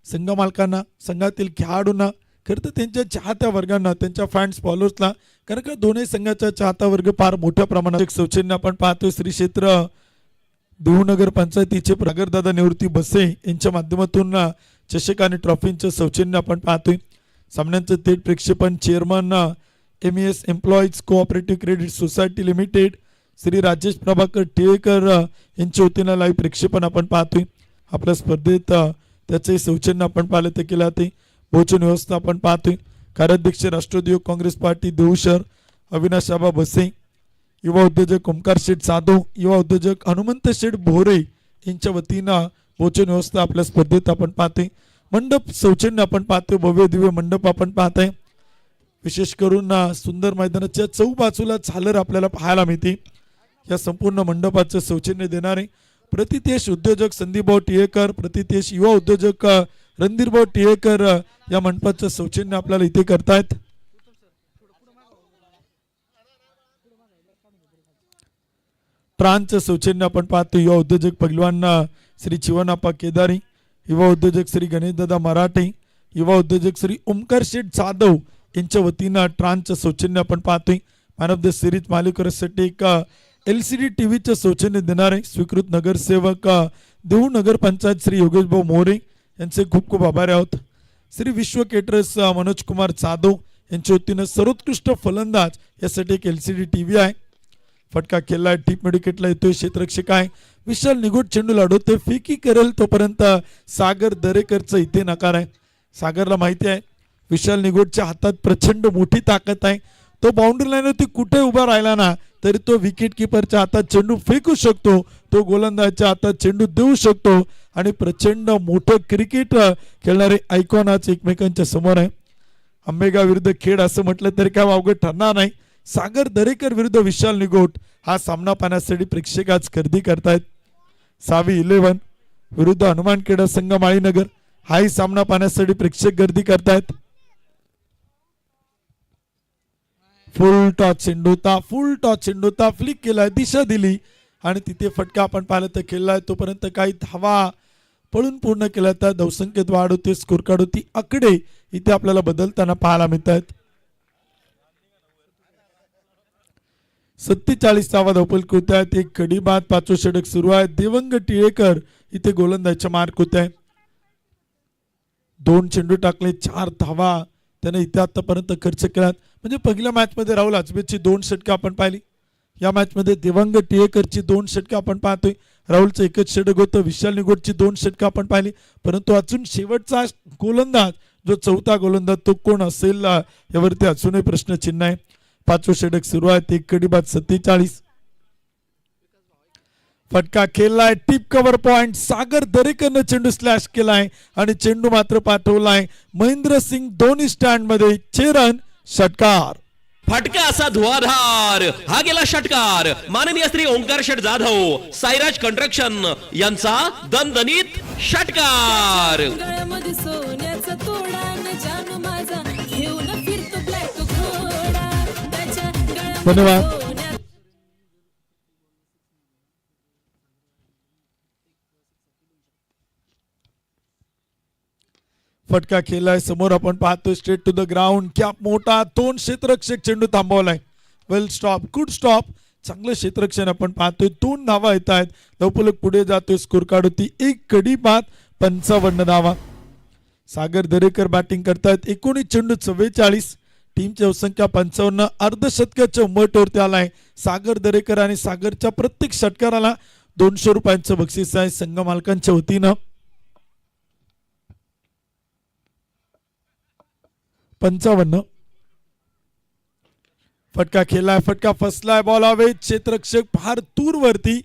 संघ मालकांना, संघातील खेळाडूंना, खरं तर त्यांच्या चाहत्या वर्गांना, त्यांच्या फॅन्स फॉलोअर्सला, कारण का दोन्ही संघाचा चाहता वर्ग फार मोठ्या प्रमाणात. एक सौजन्य आपण पाहतोय श्री क्षेत्र देऊनगर पंचायतीचे प्रगरदादा निवृत्ती बसे यांच्या माध्यमातून चषक आणि ट्रॉफींचं सौजन्य आपण पाहतोय. सामन्यांचं थेट प्रक्षेपण chairman MES employees cooperative credit society limited Shri Rajesh Prabhakar Tilekar यांच्या वतीनं लाईव्ह प्रक्षेपण आपण पाहतोय. आपल्या स्पर्धेत त्याचे सौजन्य आपण पाहिलं ते केलं जाते. भोजन व्यवस्था आपण पाहतोय. कार्याध्यक्ष राष्ट्रवादी युवक काँग्रेस पार्टी देऊ शहर अविनाश आबा बसे, युवा उद्योजक ओमकार शेठ जाधव, युवा उद्योजक हनुमंत शेठ भोरे यांच्या वतीनं भोजन व्यवस्था आपल्या स्पर्धेत आपण पाहतोय. मंडप सौजन्य आपण पाहतोय, भव्य दिव्य मंडप आपण पाहतोय. विशेष करून सुंदर मैदानाच्या चौबाजूला झालर आपल्याला पाहायला मिळते. या संपूर्ण मंडपाचं सौजन्य देणारे प्रतितेश उद्योजक संदीपभाऊ टिळेकर, प्रतितेश युवा उद्योजक रणधीरभाऊ टिळेकर या मंडपाचं सौजन्य आपल्याला इथे करतायत. ट्रांचं सौजन्य आपण पाहतो. युवा उद्योजक पैलवान श्री चिवनाप्पा केदारी, युवा उद्योजक श्री गणेशदादा मराठे, युवा उद्योजक श्री ओमकार शेठ जाधव यांच्या वतीनं ट्रांचं सौजन्य आपण पाहतोय. मॅन ऑफ द सिरीज मालिकरसाठी एक LCD टीव्हीचं सौजन्य देणारे स्वीकृत नगरसेवक देऊ नगर पंचायत श्री योगेश भाऊ मोरे यांचे खूप खूप आभारी आहोत. श्री विश्व केटरर्स मनोज कुमार जाधव यांच्या वतीनं सर्वोत्कृष्ट फलंदाज यासाठी एक LCD टीव्ही आहे. फटका केलाय, टीप विकेटला येतोय, क्षेत्ररक्षक आहे विशाल निगोट चेंडू लढवतोय, फेकी करेल तोपर्यंत सागर दरेकरचं इथे नकार आहे. सागरला माहिती आहे विशाल निगोटच्या हातात प्रचंड मोठी ताकद आहे, तो बाउंड्री लाईनवरती कुठे उभा राहिला ना तरी तो विकेट किपरच्या हातात चेंडू फेकू शकतो, तो गोलंदाजाच्या हातात चेंडू देऊ शकतो आणि प्रचंड मोठं क्रिकेट खेळणारे आयकॉन आज एकमेकांच्या समोर आहे. आंबेगाव विरुद्ध खेड असं म्हटलं तरी काय अवघड ठरणार नाही. सागर दरेकर विरुद्ध विशाल निगोट हा सामना पाहण्यासाठी प्रेक्षक आज गर्दी करतायत. सावी 11 विरुद्ध हनुमान खेडा संघ माळीनगर हाही सामना पाहण्यासाठी प्रेक्षक गर्दी करतायत. फुल टॉच चेंडूता फ्लिक केलाय, दिशा दिली आणि तिथे फटका आपण पाहिलं तर खेळलाय. तोपर्यंत काही धावा पळून पूर्ण केल्या तर धावसंख्येत वाढ होते, स्कोर कार्ड होती, आकडे इथे आपल्याला बदलताना पाहायला मिळत आहेत. 47वा धावफलक होत आहेत. एक कडी बाद, 5वं षटक सुरू आहे. देवंग टिळेकर इथे गोलंदाजाच्या मार्क होत आहे. 2 चेंडू टाकले, 4 धावा त्याने इथे आतापर्यंत खर्च केलात. म्हणजे पहिल्या मॅच मध्ये राहुल आजबेची 2 षटकं आपण पाहिली, या मॅच मध्ये देवंग टिळेकरची 2 षटकं आपण पाहतोय. राहुलचं एकच षटक होतं, विशाल निगोटची 2 षटकं आपण पाहिली. परंतु अजून शेवटचा गोलंदाज जो 4था गोलंदाज तो कोण असेल यावरती अजूनही प्रश्नचिन्ह आहे. 5वं षटक सुरू आहे. एक कडी बाद, 47. फटका खेळलाय, टिप कव्हर पॉइंट, सागर दरेकरनं चेंडू स्लॅश केलाय आणि चेंडू मात्र पाठवलाय महेंद्र सिंग धोनी स्टँड मध्ये. 6 रन, षटकार. फटका असा धुवाधार, हा गेला षटकार. माननीय श्री ओंकार शेठ जाधव, साईराज कंस्ट्रक्शन यांचा दणदणीत षटकार. गळ्यामध्ये सोन्याचा तोडा न जानू माझा घेऊन फिरतो ब्लॅक घोडा त्याच्या धन्यवाद. गळ्यामध्ये फटका खेळलाय, समोर आपण पाहतोय स्ट्रेट टू द ग्राउंड. कॅप मोठा, 2 क्षेत्ररक्षक चेंडू थांबवलाय. वेल स्टॉप, गुड स्टॉप, चांगलं क्षेत्ररक्षण आपण पाहतोय. 2 धावा येत आहेत. धावफलक पुढे जातोय, स्कोर कार्ड होती 1 कडी बाद, 55 धावा. सागर दरेकर बॅटिंग करतायत. 19 चेंडू 44, टीमची धावसंख्या 55. अर्धशतकाच्या उंबरठ्यावरती आलाय सागर दरेकर आणि सागरच्या प्रत्येक षटकाराला 200 रुपयांचं बक्षीस आहे संघ मालकांच्या वतीनं. 55. फटका खेळलाय, फटका फसलाय, बॉल हवेत, क्षेत्ररक्षक फार दूर वरती.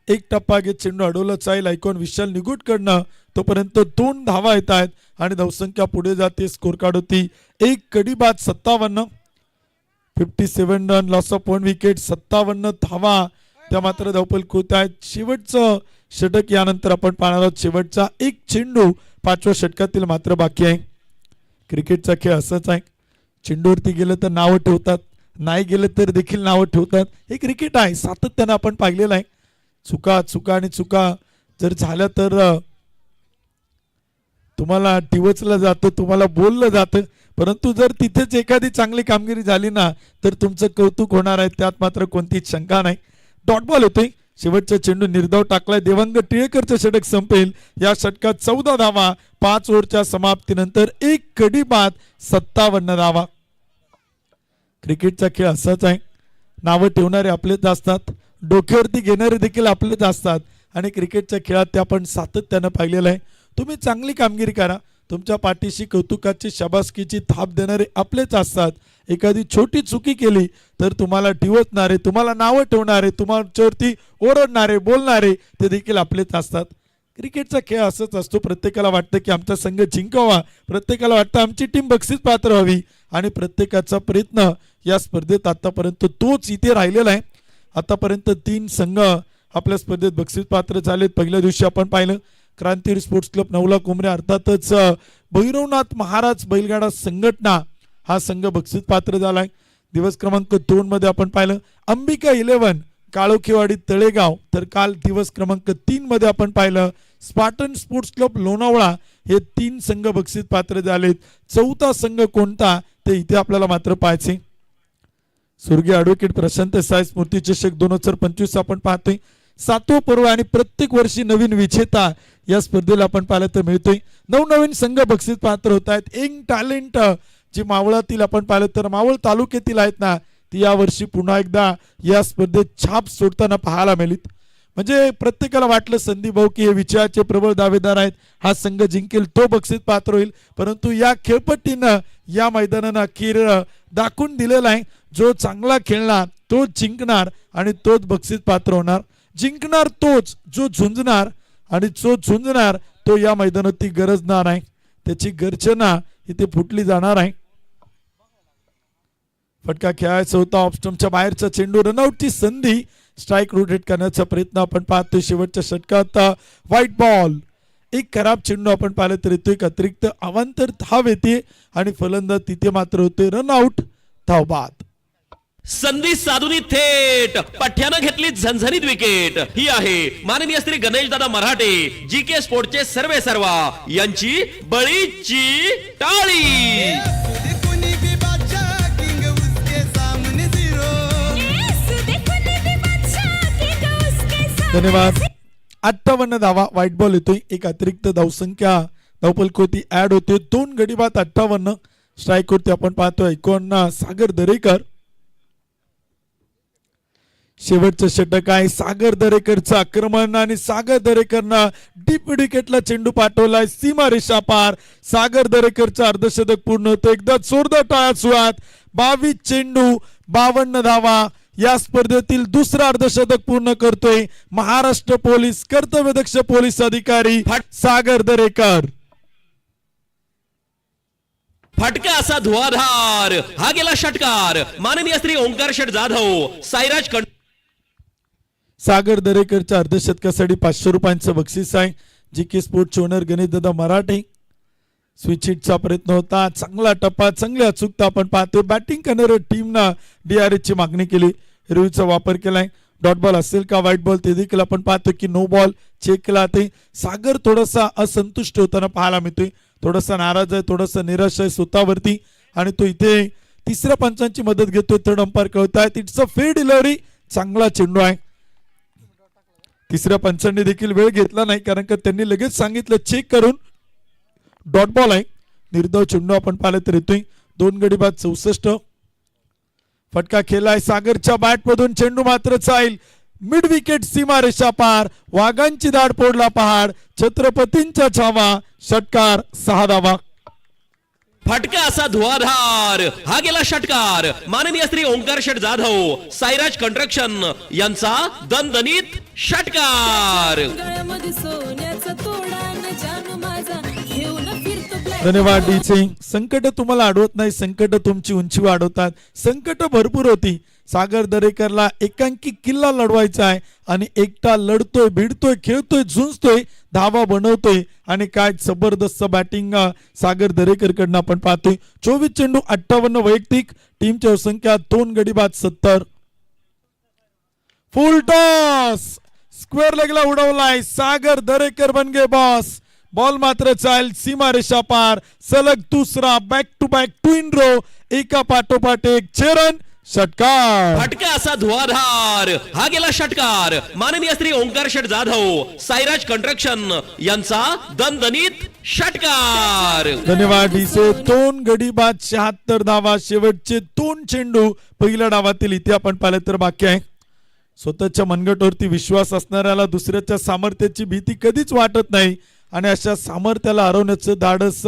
1 टप्पा घेत चेंडू अडवलं जाईल आयकॉन विशाल निगुटकडनं. तोपर्यंत 2 धावा येत आहेत आणि धावसंख्या पुढे जाते. स्कोर कार्ड होती 1 कडी बाद, 57. 57 रन, लॉस ऑफ 1 विकेट, 57 धावा त्या मात्र धावफलक होत आहेत. शेवटचं षटक यानंतर आपण पाहणार आहोत. शेवटचा 1 चेंडू 5व्या षटकातील मात्र बाकी आहे. क्रिकेटचा खेळ असाच आहे, चेंडूवरती गेलं तर नावं ठेवतात, नाही गेलं तर देखील नावं ठेवतात. हे क्रिकेट आहे, सातत्यानं आपण पाहिलेलं आहे. चुका जर झाल्या तर तुम्हाला टिवचलं जातं, तुम्हाला बोललं जातं. परंतु जर तिथेच एखादी चांगली कामगिरी झाली ना तर तुमचं कौतुक होणार आहे, त्यात मात्र कोणतीच शंका नाही. डॉट बॉल होतोय, शेवटचा चेंडू निर्धाव टाकलाय. देवंग टिळेकरचं षटक संपेल. या षटकात 14 धावा 5 ओव्हरच्या समाप्तीनंतर 1 कडी बाद, 57 धावा. क्रिकेटचा खेळ असाच आहे, नावं ठेवणारे आपलेच असतात, डोक्यावरती घेणारे देखील आपलेच असतात आणि क्रिकेटच्या खेळात ते आपण सातत्यानं पाहिलेलं आहे. तुम्ही चांगली कामगिरी करा, तुमच्या पाठीशी कौतुकाची शाबासकीची थाप देणारे आपलेच असतात. एखादी छोटी चुकी केली तर तुम्हाला डिवचणारे, तुम्हाला नावं ठेवणारे, तुमच्यावरती ओरडणारे, बोलणारे ते देखील आपलेच असतात. क्रिकेटचा खेळ असंच असतो. प्रत्येकाला वाटतं की आमचा संघ जिंकावा, प्रत्येकाला वाटतं आमची टीम बक्षीस पात्र व्हावी आणि प्रत्येकाचा प्रयत्न या स्पर्धेत आतापर्यंत तोच इथे राहिलेला आहे. आतापर्यंत 3 संघ आपल्या स्पर्धेत बक्षीस पात्र झालेत. पहिल्या दिवशी आपण पाहिलं क्रांतीवीर स्पोर्ट्स क्लब नवला कोंबरे, अर्थातच भैरवनाथ महाराज बैलगाडा संघटना हा संघ बक्षीस पात्र झालाय. दिवस क्रमांक 2 मध्ये आपण पाहिलं अंबिका 11 काळोखीवाडी तळेगाव, तर काल दिवस क्रमांक 3 मध्ये आपण पाहिलं स्पार्टन स्पोर्ट्स क्लब लोणावळा. हे 3 संघ बक्षीस पात्र झालेत. 4था संघ कोणता ते इथे आपल्याला मात्र पाहायचे. स्वर्गीय ॲडव्होकेट प्रशांत साई स्मृती चषक 2025 आपण पाहतोय. 7वं पर्व आणि प्रत्येक वर्षी नवीन विजेता या स्पर्धेला आपण पाहायला तर मिळतोय. नवनवीन संघ बक्षीस पात्र होत आहेत. यंग टॅलेंट जे मावळातील आपण पाहिलं तर मावळ तालुक्यातील आहेत ना, ती यावर्षी पुन्हा एकदा या स्पर्धेत छाप सोडताना पाहायला मिळालीत. म्हणजे प्रत्येकाला वाटलं संदीप भाऊ की हे विजयाचे प्रबळ दावेदार आहेत, हा संघ जिंकेल, तो बक्षीस पात्र होईल. परंतु या खेळपट्टीनं या मैदानानं अखेर दाखवून दिलेला आहे, जो चांगला खेळणार तोच जिंकणार आणि तोच बक्षीस पात्र होणार. जिंकणार तोच जो झुंजणार आणि जो झुंजणार तो या मैदानात ती गरजणार आहे, त्याची गर्जना इथे फुटली जाणार आहे. फटका खेळायचा होता, ऑफस्टंपच्या बाहेरचा चेंडू, रनआउटची संधी, स्ट्राईक रोटेट करण्याचा प्रयत्न आपण पाहतोय. शेवटच्या षटकात व्हाईट बॉल, एक खराब चेंडू आपण पाहिलं तर येतो, एक अतिरिक्त अवांतर धाव येते आणि फलंदाज तिथे मात्र होते रनआउट, धाव बाद. संधी साधूनी थेट पठ्यानं घेतली झणझणीत विकेट. ही आहे माननीय श्री गणेश दादा मराठे, जी के स्पोर्टचे सर्वे सर्वा यांची बळीची टाळी. धन्यवाद. 58 धावा, व्हाईट बॉल येतोय, एक अतिरिक्त धावसंख्या धावपलकोती ऍड होते. 2 गडी बाद 58. स्ट्राईक वरती आपण पाहतोय 51 सागर दरेकर. शेवटचं षटक आहे, सागर दरेकरचं आक्रमण आणि सागर दरेकरनं डीप विकेटला चेंडू पाठवलाय सीमा रेषा पार. सागर दरेकरचं अर्धशतक पूर्ण होतं. एकदा जोरदार टाळ्या सुरुवात. 22 चेंडू 52 धावा, या स्पर्धेतील दुसरा अर्धशतक पूर्ण करतोय महाराष्ट्र पोलीस कर्तव्यदक्ष पोलीस अधिकारी सागर दरेकर. फटका असा धुवाधार, हा गेला षटकार. माननीय श्री ओंकार शेठ जाधव, साईराज सागर दरेकरच्या अर्धशतकासाठी 500 रुपयांचं बक्षीस आहे. जी के स्पोर्टचे ओनर गणेश दादा मराठे. स्विच हिटचा प्रयत्न होता, चांगला टप्पा, चांगली अचूकता आपण पाहतोय. बॅटिंग करणाऱ्या टीमनं DRS ची मागणी केली, हिरवीचा वापर केलाय. डॉट बॉल असेल का व्हाईट बॉल ते देखील आपण पाहतोय की नो बॉल चेक केला. ते सागर थोडासा असंतुष्ट होताना पाहायला मिळतोय, थोडासा नाराज आहे, थोडासा निराश आहे स्वतःवरती आणि तो इथे तिसऱ्या पंचांची मदत घेतोय. थर्ड अंपायर कळतायत इट्स अ फेअर डिलिव्हरी, चांगला चेंडू आहे. तिसऱ्या पंचांनी देखील वेळ घेतला नाही, कारण का त्यांनी लगेच सांगितलं चेक करून डॉट बॉल आहे. निर्धाव चेंडू आपण पाहिलं तर येतोय. 2 गडी बाद 64. फटका खेळलाय सागरच्या बॅट मधून, चेंडू मात्र जाईल मिड विकेट सीमा रेषा पार. वाघांची दाढ पोडला पहाड, छत्रपतींच्या छावा, षटकार 6 धावा. फटका असा धुवाधार, हा गेला षटकार. माननीय श्री ओंकार शेठ जाधव, साईराज कंस्ट्रक्शन यांचा दणदणीत षटकार. गळ्यामध्ये सोन्याचा तोडा न जानू माझा घेऊन फिरतो black धन्यवाद डीचे. संकट तुम्हाला अडवत नाही, संकट तुमची उंची वाढवतात. संकट भरपूर होती. सागर दरेकरला एकांकी किल्ला लढवायचा आहे आणि एकटा लढतोय, भिडतोय, खेळतोय, झुंजतोय, धावा बनवतोय आणि काय जबरदस्त बॅटिंग सागर दरेकर कडनं आपण पाहतोय. 24 चेंडू 58 वैयक्तिक, टीमची संख्या 2 गडी बाद 70. फुल टॉस, स्क्वेअर लेगला उडवलाय, सागर दरेकर बन गे बॉस. बॉल मात्र चाल सीमा रेषा पार. सलग दुसरा back to back 2 in row, एका पाठोपाठ एक, 6 रन, षटकार. फटका असा धुवाधार, हा गेला षटकार. माननीय श्री ओंकार शेठ जाधव, साईराज कंस्ट्रक्शन यांचा दणदणीत षटकार. धन्यवाद डीसे. 2 गडी बाद 76 धावा, शेवटचे 2 चेंडू पहिल्या डावातील इथे आपण पाहिलं तर बाकी आहे. स्वतःच्या मनगटावरती विश्वास असणाऱ्याला दुसऱ्याच्या सामर्थ्याची भीती कधीच वाटत नाही आणि अशा सामर्थ्याला हरवण्याचं धाडस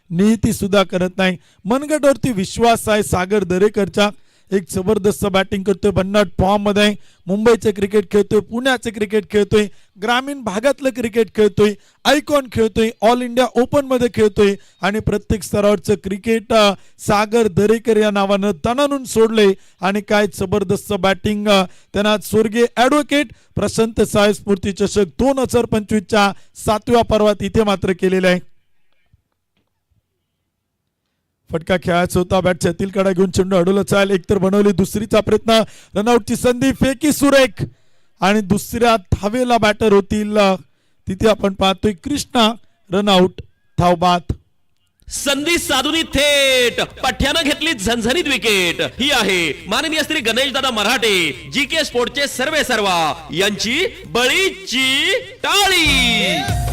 नियती सुद्धा करत नाही. मनगटावरती विश्वास आहे सागर दरेकरच्या. एक जबरदस्त बॅटिंग करतोय, भन्नाट फॉर्म मध्ये. मुंबईचे क्रिकेट खेळतोय, पुण्याचे क्रिकेट खेळतोय, ग्रामीण भागातलं क्रिकेट खेळतोय, आयकॉन खेळतोय, ऑल इंडिया ओपन मध्ये खेळतोय आणि प्रत्येक स्तरावरचं क्रिकेट सागर दरेकर या नावानं तणानून सोडले. आणि काय जबरदस्त बॅटिंग त्यांना स्वर्गीय ऍडव्होकेट प्रशांत साहेब स्फूर्ती चषक 2025च्या 7व्या पर्वात इथे मात्र केलेला आहे. फटका खेळायचा होता, बॅटच्या अतील कडा घेऊन चेंडू अडवला चाल. एकतर बनवली, दुसरीचा प्रयत्न, रनआउटची संधी, फेकी सुरेख आणि दुसऱ्या धावेला बॅटर होतील तिथे आपण पाहतोय कृष्णा, रनआउट, धाव बाद. संधी साधूनी थेट पठ्यानं घेतली झणझणीत विकेट. ही आहे माननीय श्री गणेश दादा मराठे, जी के स्पोर्टचे सर्वे सर्वा यांची बळीची टाळी.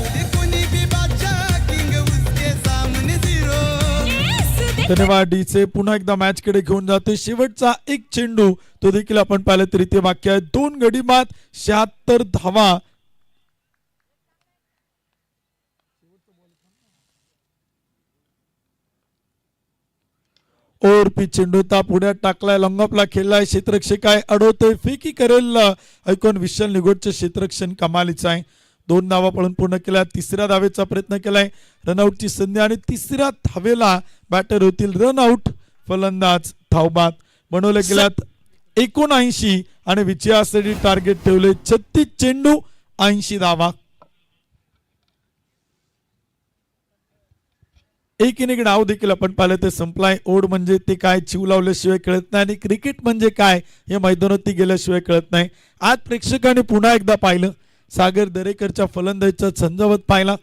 धन्यवाद डीचे. पुन्हा एकदा मॅच कडे घेऊन जातोय. शेवटचा एक चेंडू तो देखील आपण पाहिलं तरी ते वाक्य आहे. 2 गडी बाद 76 धावा. ओर पी चेंडूता पुढ्यात टाकलाय, लॉंगऑफला खेळलाय, क्षेत्ररक्षक आहे, अडवतोय, फेकी करेल ऐकून विशाल निगोडचं क्षेत्ररक्षण कमालीचं आहे. 2 धावा पळून पूर्ण केल्या. तिसऱ्या धावेचा प्रयत्न केलाय, रनआउटची संधी आणि तिसऱ्या धावेला बॅटर होतील रनआउट. फलंदाज धावबाद बनवले गेल्यात 79 आणि विजयासाठी टार्गेट ठेवले 36 चेंडू 80 धावा. एक इनिंग डाव देखील आपण पाहिलं ते संपलाय. ओढ म्हणजे ते काय चिव लावल्याशिवाय कळत नाही आणि क्रिकेट म्हणजे काय हे मैदानावरती गेल्याशिवाय कळत नाही. आज प्रेक्षकांनी पुन्हा एकदा पाहिलं. सागर दरेकरच्या फलंदाजीचा झंझावत पाहिला.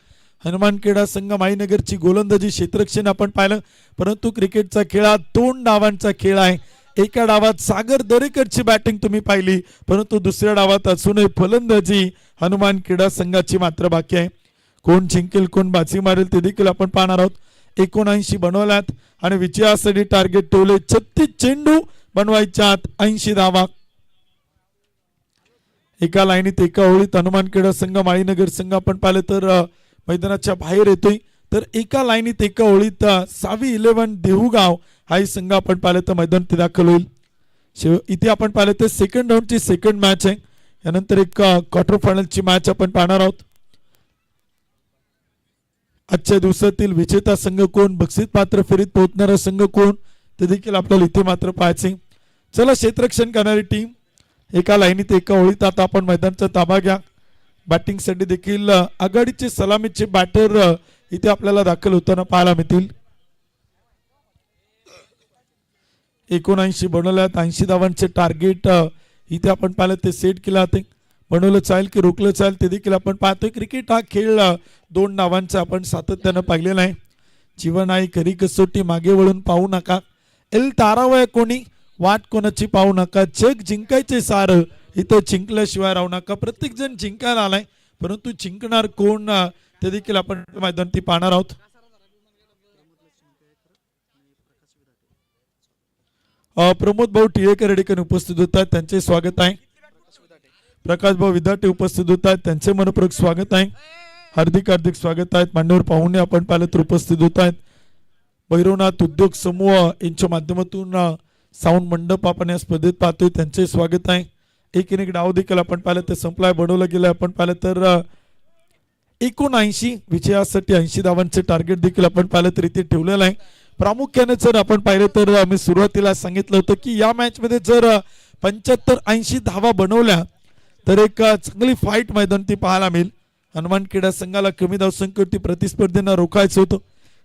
हनुमान क्रीडा संघ माईनगरची गोलंदाजी क्षेत्ररक्षण आपण पाहिलं. परंतु क्रिकेटचा खेळ हा 2 डावांचा खेळ आहे. एका डावात सागर दरेकरची बॅटिंग तुम्ही पाहिली, परंतु दुसऱ्या डावात असूनही फलंदाजी हनुमान क्रीडा संघाची मात्र बाकी आहे. कोण जिंकेल कोण बाजी मारेल ते देखील आपण पाहणार आहोत. 79 बनवल्यात आणि विजयासाठी टार्गेट ठेवले 36 चेंडू बनवायच्यात 80 धावा. एका लाईनीत एका ओळीत हनुमान क्रीडा संघ माळीनगर संघ आपण पाहिलं तर मैदानाच्या बाहेर येतोय. तर एका लाईनीत एका ओळीत सावी 11 देहूगाव हा संघ आपण पाहिलं तर मैदानात दाखल होईल. इथे आपण पाहिलं तर सेकंड राऊंडची सेकंड मॅच आहे. यानंतर एक क्वार्टर फायनलची मॅच आपण पाहणार आहोत. आजच्या दिवसातील विजेता संघ कोण, बक्षीस पात्र फेरीत पोहोचणारा संघ कोण ते देखील आपल्याला इथे मात्र पाहायचे. चला क्षेत्ररक्षण करणारी टीम एका लाईनीत एका ओळीत आता आपण मैदानाचा ताबा घ्या. बॅटिंगसाठी देखील आघाडीचे सलामीचे बॅटर इथे आपल्याला दाखल होताना पाहायला मिळतील. 79 बनवल्यात. 80 धावांचे टार्गेट इथे आपण पाहिलं ते सेट केलं जाते. बनवलं चालेल की रोखलं चालेल ते देखील आपण पाहतोय. क्रिकेट हा खेळ 2 डावांचा आपण सातत्यानं पाहिलेला आहे. जीवन आहे खरी कसोटी, मागे वळून पाहू नका. एल तारावय कोणी, वाट कोणाची पाहू नका. जग जिंकायचे सार, इथं जिंकल्याशिवाय राहू नका. प्रत्येक जण जिंकायला आलाय, परंतु जिंकणार कोण ते देखील आपण मैदानात पाहणार आहोत. प्रमोद भाऊ टिळेकर ठिकाणी उपस्थित होत आहेत, त्यांचे स्वागत आहे. प्रकाश भाऊ विदाटे उपस्थित होत आहेत, त्यांचे मनपूर्वक स्वागत आहे. हार्दिक हार्दिक स्वागत आहेत. मान्यवर पाहुणे आपण पाहिलं तर उपस्थित होत आहेत. भैरवनाथ उद्योग समूह यांच्या माध्यमातून साऊंड मंडप आपण या स्पर्धेत पाहतोय, त्यांचे स्वागत आहे. एक इनिंग डाव देखील आपण पाहिलं ते संपलाय, बनवलं गेलं आपण पाहिलं तर 79 विजयासाठी 80 धावांचे टार्गेट देखील आपण पाहिलं तर इथे ठेवलेलं आहे. प्रामुख्याने जर आपण पाहिलं तर आम्ही सुरुवातीला सांगितलं होतं की या मॅच मध्ये जर 75-80 धावा बनवल्या तर एक चांगली फाईट मैदानात पाहायला मिळेल. हनुमान क्रीडा संघाला कमी धावसंख्येवरती प्रतिस्पर्धींना रोखायचं होतं.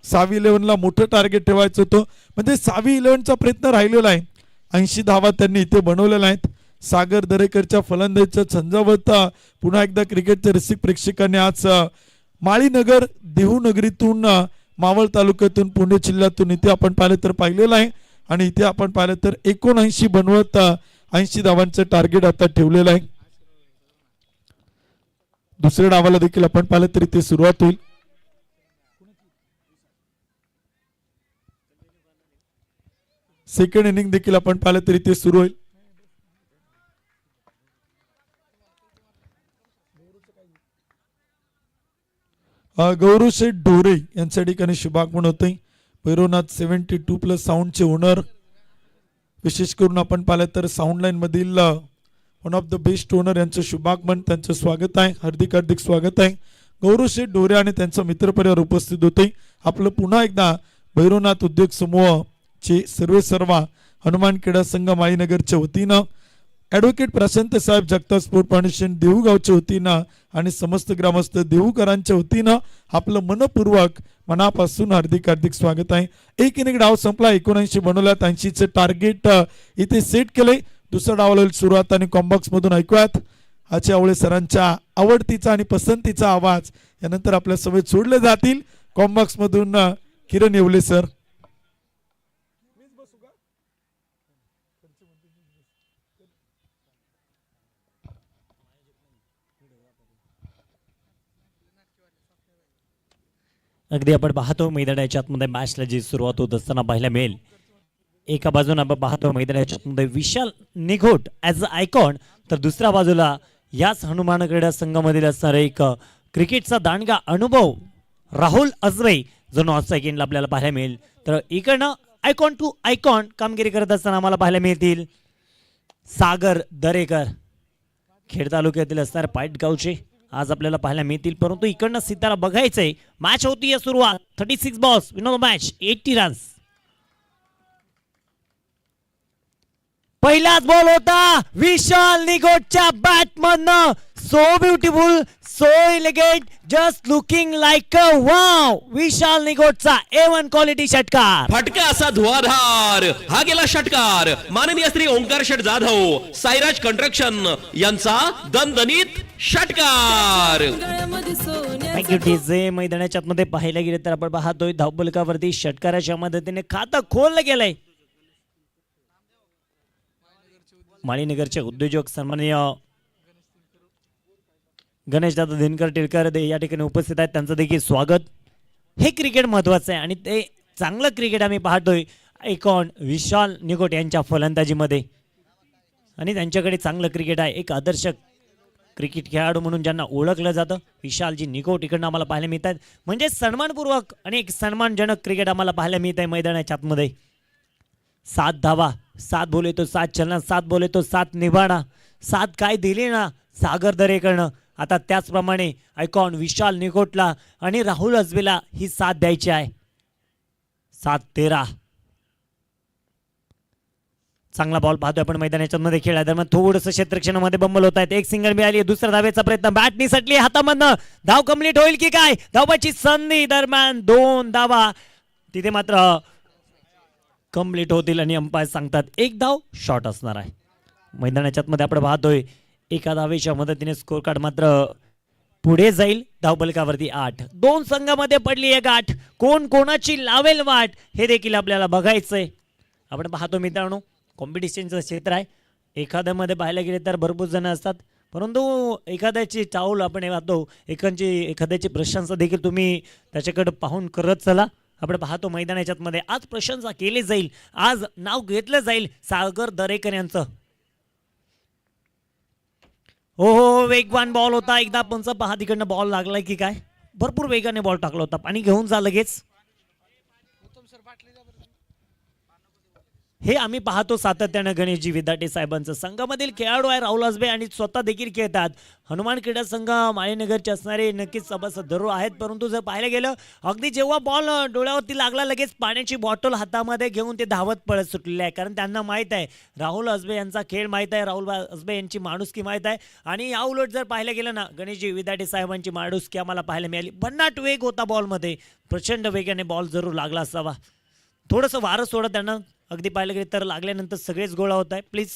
सावी 11ला मोठं टार्गेट ठेवायचं होतं. म्हणजे सावी 11चा प्रयत्न राहिलेला आहे. 80 धावा त्यांनी इथे बनवलेल्या आहेत. सागर दरेकरच्या फलंदाजीचा झंझावत पुन्हा एकदा क्रिकेटच्या रसिक प्रेक्षकांनी आज माळीनगर देहू नगरीतून मावळ तालुक्यातून पुणे जिल्ह्यातून इथे आपण पाहिलं तर पाहिलेलं आहे. आणि इथे आपण पाहिलं तर 79 बनवत 80 धावांचं टार्गेट आता ठेवलेलं आहे. दुसऱ्या डावाला देखील आपण पाहिलं तर इथे सुरुवात होईल. सेकंड इनिंग देखील आपण पाहिलं तर इथे सुरू होईल. गौरव शेठ ढोरे यांच्या ठिकाणी शुभागमन होते. भैरवनाथ 72+ साऊंडचे ओनर, विशेष करून आपण पाहिलं तर साऊंड लाईन मधील one of the best owner यांचं शुभागमन, त्यांचं स्वागत आहे. हार्दिक हार्दिक स्वागत आहे. गौरव शेठ ढोरे आणि त्यांचा मित्रपरिवार उपस्थित होते. आपलं पुन्हा एकदा भैरवनाथ उद्योग समूहचे सर्व हनुमान क्रीडा संघ माळीनगरच्या वतीनं, ॲडव्होकेट प्रशांत साहेब जगताप स्पोर्ट फाउंडेशन देहूगावच्या वतीनं आणि समस्त ग्रामस्थ देहूकरांच्या वतीनं आपलं मनपूर्वक मनापासून हार्दिक हार्दिक स्वागत आहे. एक इनिंग डाव संपला. 79 बनवल्यात. 80चे टार्गेट इथे सेट केले. दुसरा डावाला सुरुवात आणि कॉम्बॉक्स मधून ऐकूयात आजचे आवळे सरांच्या आवडतीचा आणि पसंतीचा आवाज. यानंतर आपल्या सभेत सोडले जातील कॉम्बॉक्स मधून किरण येवले सर. अगदी आपण पाहतो मैदानाच्या आतमध्ये मॅचला जी सुरुवात होत असताना पाहायला मिळेल. एका बाजूने आपण पाहतो मैदानाच्या आतमध्ये विशाल निघोट ॲज अ आयकॉन, तर दुसऱ्या बाजूला याच हनुमान क्रीडा संघामधील असणारा एक क्रिकेटचा दांडगा अनुभव राहुल अजबे जो नॉर्थ सेकंडला आपल्याला पाहायला मिळेल. तर इकडनं आयकॉन टू आयकॉन कामगिरी करत असताना आम्हाला पाहायला मिळतील सागर दरेकर खेड तालुक्यातील असणारे पाटगावचे आज आपल्याला पाहायला मिळतील. परंतु इकडनं सितारा बघायचंय. मॅच होती सुरुवात. 36 balls win of the match 80 runs. पहिलाच बॉल होता विशाल निगोटच्या बॅट मधनं. So beautiful, so elegant, just looking like a wow. Vishal निगोटचा A1 क्वालिटी षटकार. फटका असा धुवाधार हा गेला षटकार. माननीय श्री ओंकार शेठ जाधव साईराज कंस्ट्रक्शन यांचा दणदणीत षटकार. गळ्यामध्ये सोन्याचं थँक्यू डीजे. मैदानाच्या आतमध्ये पाहायला गेले तर आपण पाहतोय धावफलकावरती षटकाराच्या मदतीने खातं खोललं गेलंय. माळीनगरचे उद्योजक सन्माननीय गणेशदादा दिनकर टिळकर या ठिकाणी उपस्थित आहेत. त्यांचं देखील स्वागत. हे क्रिकेट महत्वाचं आहे आणि ते चांगलं क्रिकेट आम्ही पाहतोय आयकॉन विशाल निगोट यांच्या फलंदाजीमध्ये आणि त्यांच्याकडे चांगलं क्रिकेट आहे. एक आदर्श क्रिकेट खेळाडू म्हणून ज्यांना ओळखलं जातं विशालजी निगोट इकडनं आम्हाला पाहायला मिळत आहेत. म्हणजे सन्मानपूर्वक आणि एक सन्मानजनक क्रिकेट आम्हाला पाहायला मिळत आहे मैदानाच्या आतमध्ये. 7 धावा, 7 बोले तो 7 चलना, 7 बोले तो 7 निभाणा, 7 काय दिली ना सागर दरेकरनं. आता त्याचप्रमाणे आयकॉन विशाल निगोटला आणि राहुल अजबेला ही 7 द्यायची आहे. 7-13. चांगला बॉल पाहतोय आपण मैदानाच्या मध्ये खेळा दरम्यान थोडंसं क्षेत्ररक्षणामध्ये बंबल होत आहेत. एक सिंगल मिळाली. दुसऱ्या धावेचा प्रयत्न बॅट निसटली हातामधनं. धाव कंप्लीट होईल की काय. धावाची संधी दरम्यान 2 धावा तिथे मात्र कंप्लीट होतील आणि अंपायर सांगतात 1 धाव शॉर्ट असणार आहे. मैदानाच्या मध्ये आपण पाहतोय एका धावेच्या मदतीने स्कोर कार्ड मात्र पुढे जाईल. धावफलकावरती 8. 2 संघामध्ये पडली एक गाठ. कोण कोणाची लावेल वाट हे देखील आपल्याला बघायचंय. आपण पाहतो मित्रांनो कॉम्पिटिशनचं क्षेत्र आहे. एखाद्यामध्ये पाहायला गेले तर भरपूर जण असतात, परंतु एखाद्याची चाऊल आपण पाहतो एखाद्याची प्रशंसा देखील तुम्ही त्याच्याकडे पाहून करत चला. आपण पाहतो मैदानाच्या मध्ये आज प्रशंसा केली जाईल, आज नाव घेतलं जाईल सागर दरेकर यांचं. हो वेगवान बॉल होता. एकदा पंच पहा तिकडनं बॉल लागलाय की काय. भरपूर वेगाने बॉल टाकला होता. पाणी घेऊन जा लगेच. हे आम्ही पाहतो सातत्यानं गणेशजी विदाटे साहेबांचं. संघामधील खेळाडू आहे राहुल अजबे आणि स्वतः देखील खेळतात. हनुमान क्रीडा संघ माळीनगरचे असणारे नक्कीच सभासद जरूर आहेत, परंतु जर पाहायला गेलं अगदी जेव्हा बॉल डोळ्यावरती लागला लगेच पाण्याची बॉटल हातामध्ये घेऊन ते धावत पळत सुटलेले आहे. कारण त्यांना माहीत आहे राहुल अजबे यांचा खेळ माहीत आहे, राहुल अजबे यांची माणुसकी माहीत आहे. आणि या उलट जर पाहायला गेलं ना गणेशजी विदाटे साहेबांची माणुसकी आम्हाला पाहायला मिळाली. भन्नाट वेग होता बॉलमध्ये. प्रचंड वेगाने बॉल जरूर लागला असावा. थोडंसं वारं सोडत त्यांना अगदी पाहायला गेले तर लागल्यानंतर सगळेच गोळा होत आहे. प्लीज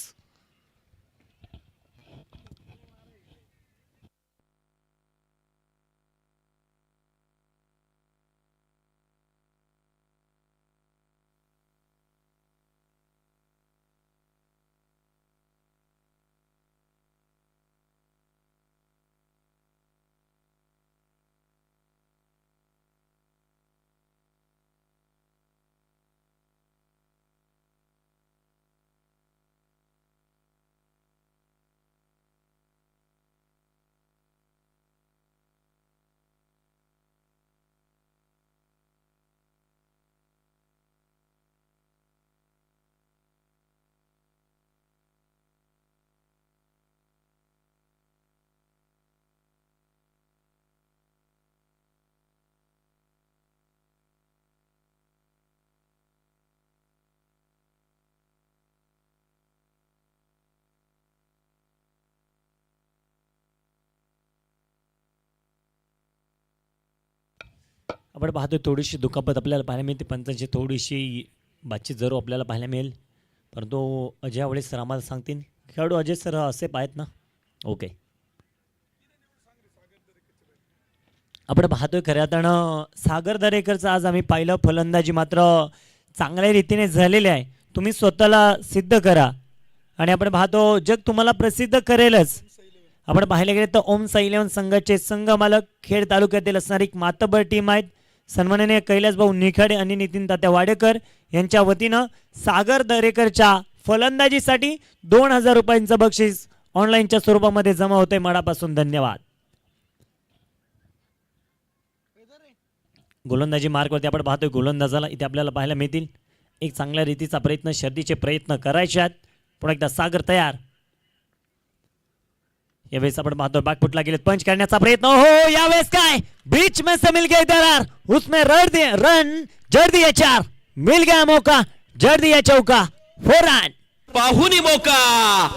आपण पाहतोय थोडीशी दुखापत आपल्याला पाहायला मिळते. पंचांची थोडीशी बातचीत जरूर आपल्याला पाहायला मिळेल, परंतु अजय आवळे सर आम्हाला सांगतील. खेळाडू अजय सर असे पाहत ना. ओके आपण पाहतोय खऱ्या अर्थानं सागर दरेकरचं आज आम्ही पाहिलं फलंदाजी मात्र चांगल्या रीतीने झालेली आहे. तुम्ही स्वतःला सिद्ध करा आणि आपण पाहतो जग तुम्हाला प्रसिद्ध करेलच. आपण पाहायला गेले तर ओम साई 11 संघाचे संघ मालक खेड तालुक्यातील असणारी एक मातबर टीम आहेत. सन्माननीय कैलासभाऊ निखाडे आणि नितीन तात्या वाडेकर यांच्या वतीनं सागर दरेकरच्या फलंदाजीसाठी 2000 रुपयांचं बक्षीस ऑनलाईनच्या स्वरूपामध्ये जमा होते. मनापासून धन्यवाद. गोलंदाजी मार्कवरती आपण पाहतोय गोलंदाजाला इथे आपल्याला पाहायला मिळतील एक चांगल्या रीतीचा प्रयत्न, शर्तीचे प्रयत्न करायचे आहेत. पुन्हा एकदा सागर तयार. यावेळेस आपण पाहतोय बॅकफुटला गेले, पंच करण्याचा प्रयत्न. हो यावेळेस काय बीच में से मिल गए दरार, उसमें रन जड़ दिया 4, मिल गया मौका, जड़ दिया चौका, 4 रन. पाहुनी मौका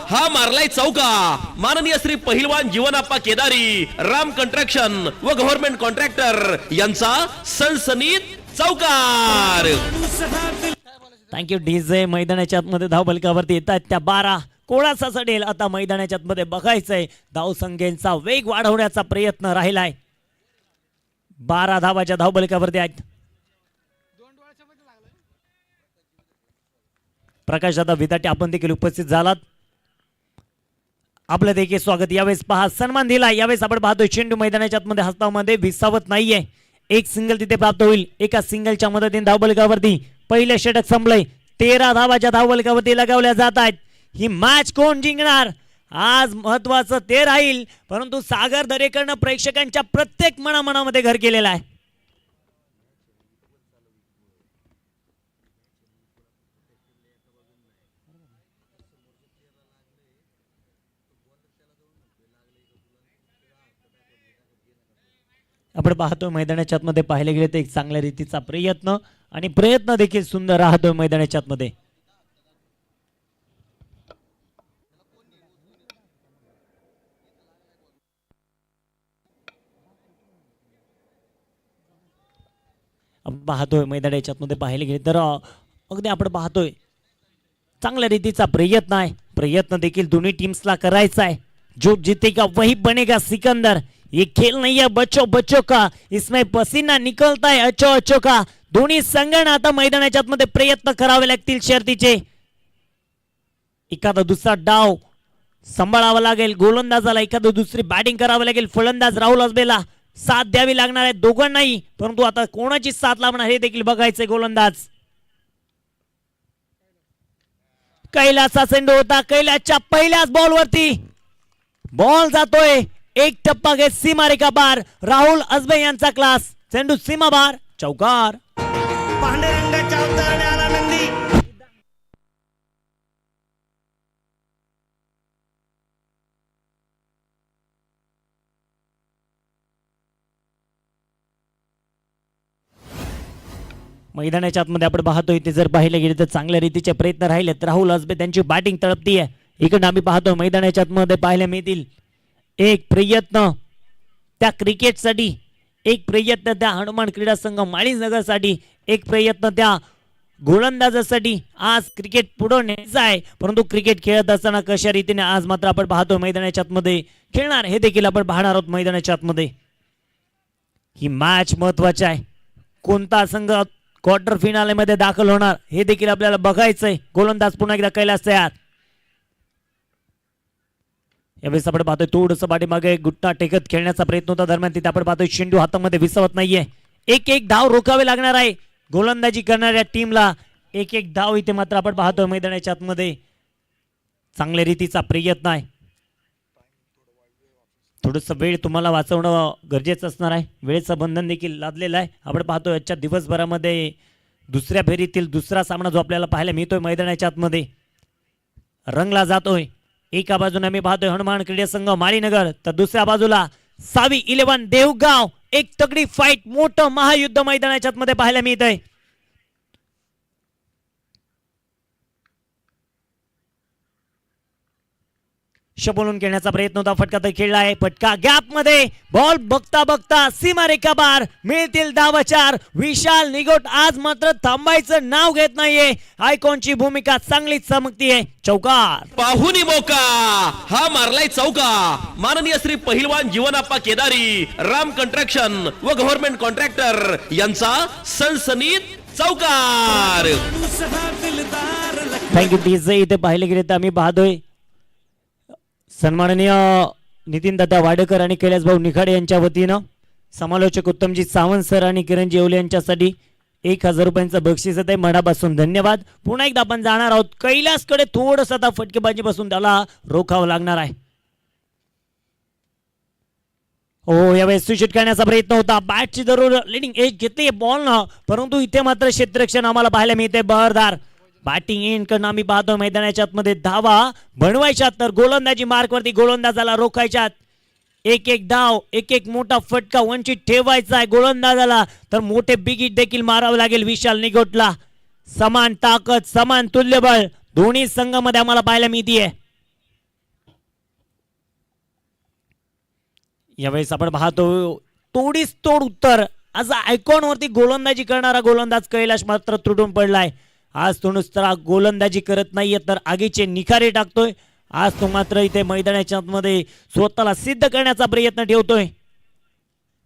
हा मारलाय चौका. माननीय श्री पहिलवान जीवनाप्पा केदारी, राम कंस्ट्रक्शन व गव्हर्नमेंट कॉन्ट्रॅक्टर यांचा सनसनीत चौकार. Thank you DJ. मैदानाच्या आतमध्ये धावफलकावरती येत आहेत त्या 12 कोणाचा सडेल आता मैदानाच्या आतमध्ये बघायचंय. धावसंख्येचा वेग वाढवण्याचा प्रयत्न राहिलाय. 12 धावाच्या धावफलकावरती आहेत. प्रकाश दादा विदाटे आपण देखील उपस्थित झालात. आपलं देखील स्वागत. यावेळेस पहा सन्मान दिला. यावेळेस आपण पाहतोय चेंडू मैदानाच्या आतमध्ये हस्तामध्ये विसावत नाहीये. एक सिंगल तिथे प्राप्त होईल. एका सिंगलच्या मदतीने धावफलकावरती पहिले षटक संपलंय. 13 धावाच्या धावफलकावरती लगावल्या जात आहेत. ही मॅच कोण जिंकणार आज महत्वाचं ते राहील. परंतु सागर दरेकरनं प्रेक्षकांच्या प्रत्येक मनामध्ये घर केलेलं आहे. आपण पाहतोय मैदानाच्या आतमध्ये पाहिले गेले तर एक चांगल्या रीतीचा प्रयत्न आणि प्रयत्न देखील सुंदर राहतोय मैदानाच्या आतमध्ये. पाहतोय मैदानाच्या आतमध्ये पाहिले गेले तर अगदी आपण पाहतोय चांगल्या रीतीचा प्रयत्न आहे. प्रयत्न देखील दोन्ही टीम्सला करायचा आहे. जो जीतेगा वही बनेगा सिकंदर. ये खेल नहीं है बच्चों बच्चों का, इसमें पसीना निकलता है अच्छो अच्छो का. दोन्ही संघांना आता मैदानाच्या आतमध्ये प्रयत्न करावे लागतील शर्तीचे. एखादा दुसरा डाव सांभाळावा लागेल गोलंदाजाला, एखादी दुसरी बॅटिंग करावी लागेल. फलंदाज राहुल असबेला साथ द्यावी लागणार आहे दोघांनाही. परंतु आता कोणाची साथ लावणार हे देखील बघायचंय. गोलंदाज कैलासचा चेंडू होता. कैलासच्या पहिल्याच बॉलवरती बॉल जातोय. एक टप्पा घेत सीमारेखा बार. राहुल असबे यांचा क्लास. चेंडू सीमा बार, चौकार. पांडुरंगाच्या अवतरणे आनंदी. मैदानाच्या आतमध्ये आपण पाहतोय ते जर पाहिले गेले तर चांगल्या रीतीचे प्रयत्न राहिले तर राहुल असबे त्यांची बॅटिंग तळपतीये. इकडे आम्ही पाहतो मैदानाच्या आतमध्ये पाहायला मिळतील एक प्रयत्न त्या क्रिकेटसाठी, एक प्रयत्न त्या हनुमान क्रीडा संघ माळीनगरसाठी, एक प्रयत्न त्या गोलंदाजासाठी. आज क्रिकेट पुढे न्यायचं आहे. परंतु क्रिकेट खेळत असताना कशा रीतीने आज मात्र आपण पाहतो मैदानाच्या आतमध्ये खेळणार हे देखील आपण पाहणार आहोत. मैदानाच्या आतमध्ये ही मॅच महत्वाची आहे. कोणता संघ क्वार्टर फिनाले मध्ये दाखल होणार हे देखील आपल्याला बघायचंय. गोलंदाज पुन्हा एकदा कैलास तयार. यावेळेस आपण पाहतोय थोडंसं पाठीमागे गुट्टा टेकत खेळण्याचा प्रयत्न होता. दरम्यान तिथे आपण पाहतोय चेंडू हातामध्ये विसवत नाहीये. एक धाव रोखावे लागणार आहे गोलंदाजी करणाऱ्या टीमला. एक धाव इथे मात्र आपण पाहतोय मैदानाच्या आतमध्ये चांगल्या रीतीचा प्रयत्न आहे. थोडंसं वेळ तुम्हाला वाचवणं गरजेचं असणार आहे. वेळेचं बंधन देखील लादलेलं आहे. आपण पाहतोय आजच्या दिवसभरामध्ये दुसऱ्या फेरीतील दुसरा सामना जो आपल्याला पाहायला मिळतोय मैदानाच्या आतमध्ये रंगला जातोय. एका बाजूने आम्ही पाहतोय हनुमान क्रीडा संघ माळीनगर तर दुसऱ्या बाजूला सावी 11 देवगाव. एक तगडी फाईट, मोठं महायुद्ध मैदानाच्या आतमध्ये पाहायला मिळतंय. बोलून खेळण्याचा प्रयत्न होता. फटका तर खेळला आहे. फटका गॅप मध्ये बॉल बघता बघता सीमारेखा बार. मिळतील धावा 4. विशाल निगोट आज मात्र थांबायचं नाव घेत नाहीये. आयकॉनची भूमिका चांगली चमकतीये. चौकार. पाहुनी मौका हा मारलाय चौका. माननीय श्री पहिलवान जीवनाप्पा केदारी, राम कंस्ट्रक्शन व गव्हर्नमेंट कॉन्ट्रॅक्टर यांचा सनसनीत चौकार. Thank you DJ. इथे पाहिले गेले तर आम्ही पाहतोय सन्माननीय नितीन दादा वाडेकर आणि कैलासभाऊ निखाडे यांच्या वतीनं समालोचक उत्तमजी सावंत सर आणि किरणजी येवले यांच्यासाठी 1000 रुपयांचं बक्षीस आहे मनापासून धन्यवाद. पुन्हा एकदा आपण जाणार आहोत कैलासकडे. थोडंसं आता फटकेबाजीपासून त्याला रोखावं लागणार आहे. हो यावेळेस सुशूट करण्याचा प्रयत्न होता. बॅटची जरूर लिडिंग एज घेतली बॉल न, परंतु इथे मात्र क्षेत्ररक्षण आम्हाला पाहायला मिळते बहरदार. बॅटिंग एंड कडून आम्ही पाहतो मैदानाच्या आतमध्ये धावा बनवायच्यात तर गोलंदाजी मार्कवरती गोलंदाजाला रोखायच्यात. एक एक धाव एक एक मोठा फटका वंचित ठेवायचा आहे गोलंदाजाला, तर मोठे बिगिट देखील मारावं लागेल विशाल निगोटला. समान ताकद समान तुल्यबळ दोन्ही संघामध्ये आम्हाला पाहायला मिळतीये. यावेळेस आपण पाहतो तोडीस तोड उत्तर असा आयकॉन वरती गोलंदाजी करणारा गोलंदाज कैलाश मात्र तुटून पडलाय. आज तो नुसता गोलंदाजी करत नाहीये तर आगीचे निखारे टाकतोय. आज तो मात्र इथे मैदानाच्या मध्ये स्वतःला सिद्ध करण्याचा प्रयत्न ठेवतोय.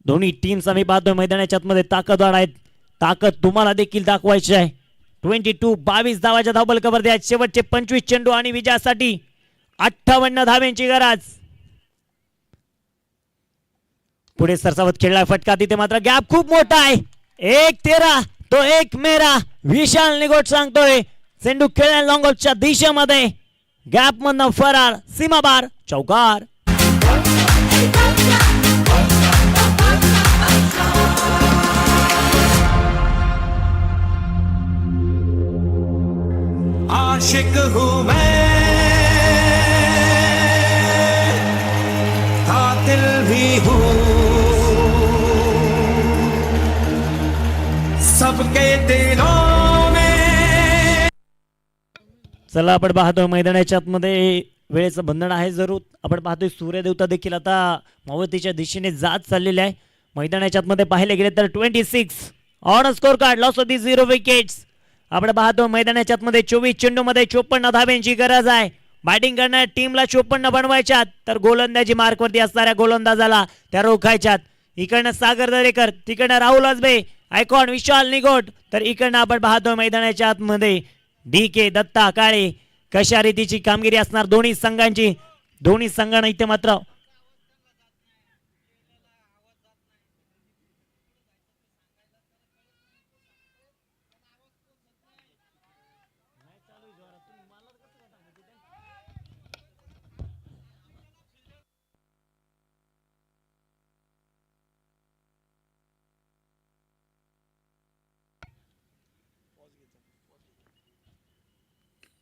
दोन्ही टीम्स आम्ही पाहतोय मैदानाच्या मध्ये ताकदवार आहेत. ताकद तुम्हाला देखील दाखवायची आहे. 22 धावाच्या धावबलकावरती आहेत. शेवटचे 25 चेंडू आणि विजयासाठी 58 धाव्यांची गरज. पुढे सरसावत खेळलाय फटका, तिथे मात्र गॅप खूप मोठा आहे. 1-13 तो 1 मेरा विशाल निगोट सांगतोय. चेंडू खेळल्या लॉंगॉटच्या दिशेमध्ये गॅप मधनं फरार सीमाबार चौकार. आशिक हूँ मैं कातिल भी हूँ सबके दिलों में. चला आपण पाहतोय मैदानाच्या आतमध्ये वेळेचं बंधन आहे जरूर. आपण पाहतोय सूर्यदेवता देखील आता मावळतीच्या दिशेने जात चाललेले आहे. मैदानाच्या आतमध्ये पाहिले गेले तर 26 on score card loss of the 0 wickets. आपण पाहतो मैदानाच्या आतमध्ये 24 चेंडू मध्ये 54 धाव्यांची गरज आहे. बॅटिंग करणाऱ्या टीमला 54 बनवायच्यात तर गोलंदाजी मार्कवरती असणाऱ्या गोलंदाजाला त्या रोखायच्यात. इकडनं सागर दरेकर, तिकडनं राहुल अजबे, आयकॉन विशाल निगोट, तर इकडनं आपण पाहतो मैदानाच्या आतमध्ये DK दत्ता काळे. कशा रीतीची कामगिरी असणार दोन्ही संघांची. दोन्ही संघांना इथे मात्र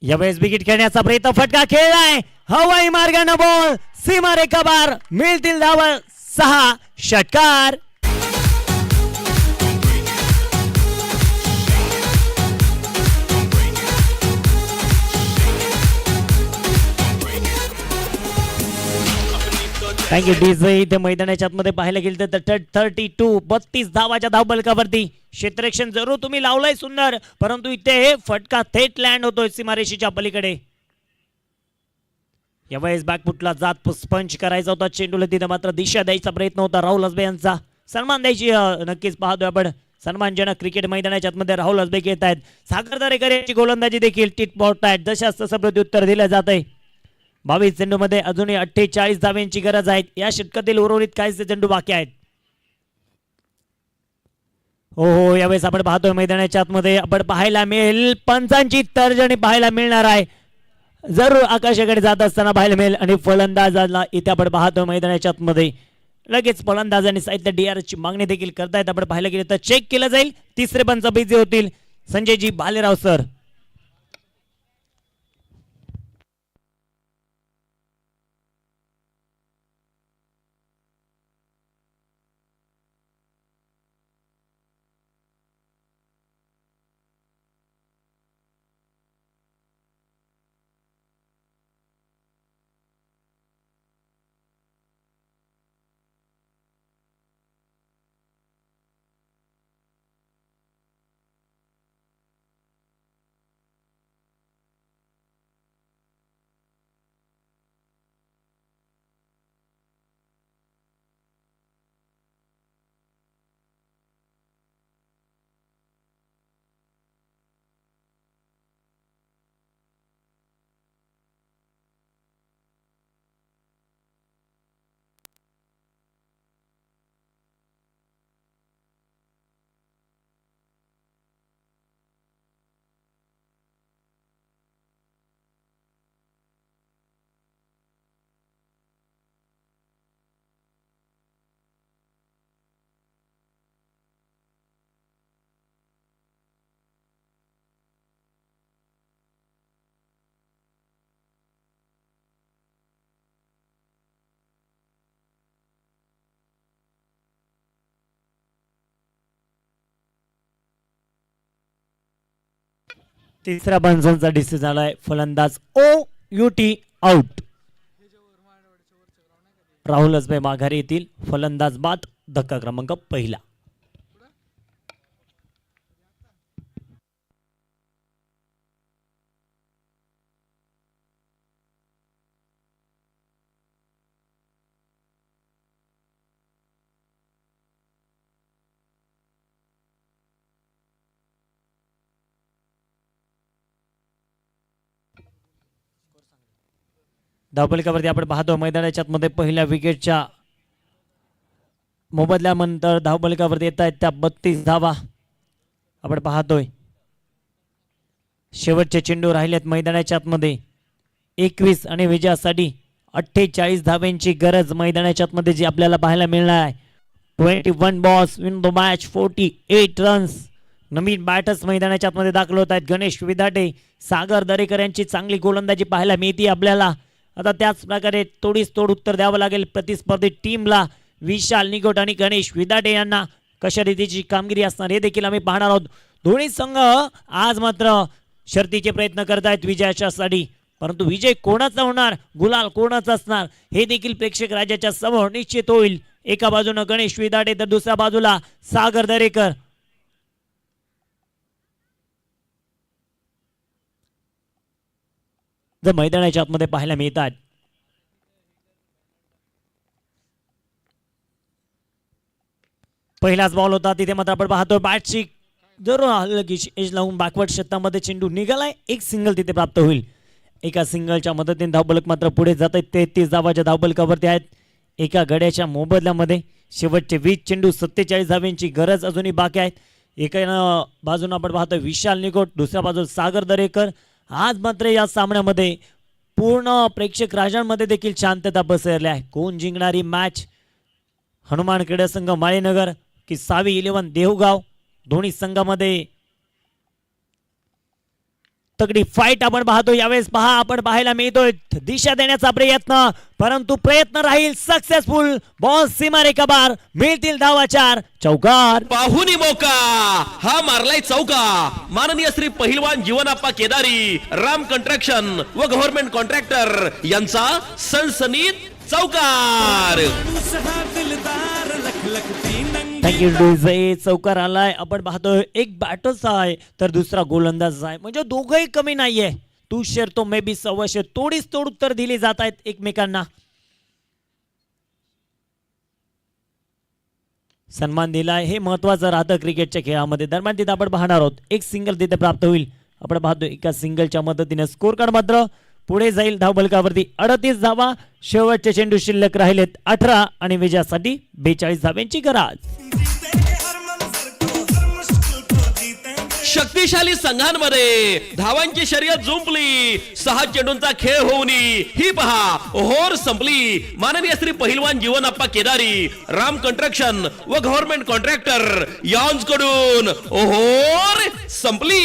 यावेळेस विकेट खेळण्याचा प्रयत्न फटका खेळलाय हवाई मार्गाने बॉल सीमारेखा बार मिळतील धावा 6 षटकार. Thank you DJ. इथे मैदानाच्या आतमध्ये पाहायला गेलं तर 32 धावाच्या धावबलकावरती क्षेत्ररक्षण जरूर तुम्ही लावलंय सुंदर, परंतु इथे फटका थेट लँड होतोय सीमारेषेच्या पलीकडे. यावेळेस बॅकफुटला जात पंच करायचा होता चेंडूला, तिथे मात्र दिशा द्यायचा प्रयत्न होता राहुल अजबे यांचा. सन्मान द्यायची नक्कीच पाहतोय आपण. सन्मानजनक क्रिकेट मैदानाच्या आतमध्ये राहुल अजबे घेत आहेत. सागर दरेकर यांची गोलंदाजी देखील टिटपॉट आहेत. जशास तसं प्रत्युत्तर दिलं जात आहे. 22 चेंडू मध्ये अजूनही 48 धाव्यांची गरज आहे. या षटकातील उर्वरित काहीसे चेंडू बाकी आहेत. हो यावेळेस आपण पाहतोय मैदानाच्या आतमध्ये आपण पाहायला मिळेल पंचांची तर्जनी पाहायला मिळणार आहे. जरूर आकाशाकडे जात असताना पाहायला मिळेल. आणि फलंदाजाला इथे आपण पाहतोय मैदानाच्या आतमध्ये लगेच फलंदाजांनी साहित्य DRS ची मागणी देखील करतायत. आपण पाहायला गेले तर चेक केलं जाईल. तिसरे पंच बिझी होतील संजयजी भालेराव सर. तिसऱ्या पंचांचा डिसिजन आलाय. फलंदाज OUT आउट. राहुल असबे माघारी येतील. फलंदाज बाद. धक्का क्रमांक पहिला. धावफलकावरती आपण पाहतो मैदानाच्या मध्ये पहिल्या विकेटच्या मोबदल्यानंतर धावफलकावरती येत आहेत त्या 32 धावा आपण पाहतोय. शेवटचे चेंडू राहिलेत मैदानाच्या आतमध्ये 21 आणि विजयासाठी 48 धाव्यांची गरज मैदानाच्या आतमध्ये जी आपल्याला पाहायला मिळणार आहे. 21 balls win the match 48 runs. Naveen batters मैदानाच्या आतमध्ये दाखल होत आहेत. गणेश विधाटे, सागर दरेकर यांची चांगली गोलंदाजी पाहायला मिळते आपल्याला. आता त्याच प्रकारे तोडीस तोड उत्तर द्यावं लागेल प्रतिस्पर्धी टीमला. विशाल निगोट आणि गणेश विधाटे यांना कशा रीतीची कामगिरी असणार हे देखील आम्ही पाहणार आहोत. दोन्ही संघ आज मात्र शर्तीचे प्रयत्न करत आहेत विजयाच्यासाठी. परंतु विजय कोणाचा होणार, गुलाल कोणाचा असणार हे देखील प्रेक्षक राजाच्या समोर निश्चित होईल. एका बाजूने गणेश विधाटे तर दुसऱ्या बाजूला सागर दरेकर. जर मैदानाच्या आतमध्ये पाहायला मिळतात पहिलाच बॉल होता तिथे मात्र आपण पाहतो बॅटची जरूर आलं की एज लावून बॅकवर्ड क्षेत्रामध्ये चेंडू निघालाय. एक सिंगल तिथे प्राप्त होईल. एका सिंगलच्या मदतीने धावफलक मात्र पुढे जात आहेत. 33 धावाच्या धावफलकावरती आहेत. एका गड्याच्या मोबदल्यामध्ये शेवटचे 20 चेंडू 47 धाव्यांची गरज अजूनही बाकी आहेत. एका बाजूने आपण पाहतो विशाल निगोट, दुसऱ्या बाजूला सागर दरेकर. आज मात्र या सामन्यामध्ये पूर्ण प्रेक्षक राजांमध्ये देखील शांतता पसरली आहे. कोण जिंकणारी मॅच, हनुमान क्रीडा संघ माळीनगर की सावी 11 देहूगाव. दोन्ही संघामध्ये तगडी फाईट आपण पाहतो. यावेळेस पहा आपण पाहायला मिळतोय दिशा देण्याचा प्रयत्न, परंतु प्रयत्न राहील सक्सेसफुल. बॉल सीमारेखा बार, मिळतील धावा 4. चौकार पाहुनी मौका हा मारलाय चौका. माननीय श्री पहिलवान जीवनाप्पा केदारी, राम कंस्ट्रक्शन व गव्हर्नमेंट कॉन्ट्रॅक्टर यांचा सनसनीत चौकार. थँक्यू. चौकार आलाय. आपण पाहतोय एक बॅटर्स आहे तर दुसरा गोलंदाज आहे, म्हणजे दोघंही कमी नाहीये. तू शेर तो मे बी सव्वाशे. तोडीस तोड उत्तर दिली जात आहेत एकमेकांना. सन्मान दिलाय हे महत्वाचं राहतं क्रिकेटच्या खेळामध्ये. दरम्यान तिथे आपण पाहणार आहोत एक सिंगल तिथे प्राप्त होईल. आपण पाहतो एका सिंगलच्या मदतीने स्कोर कार्ड मात्र पुढे जाईल. धावफलकावरती 38 धावा. शेवटचे चेंडू शिल्लक राहिलेत 18 आणि विजयासाठी 42 धाव्यांची गरज. शक्तिशाली संघांमध्ये धावांची शर्यत जुंपली. 6 चेंडूंचा खेळ होऊन ही पहा ओव्हर संपली. माननीय श्री पहिलवान जीवनाप्पा केदारी, राम कंस्ट्रक्शन व गव्हर्नमेंट कॉन्ट्रॅक्टर यांकडून ओव्हर संपली.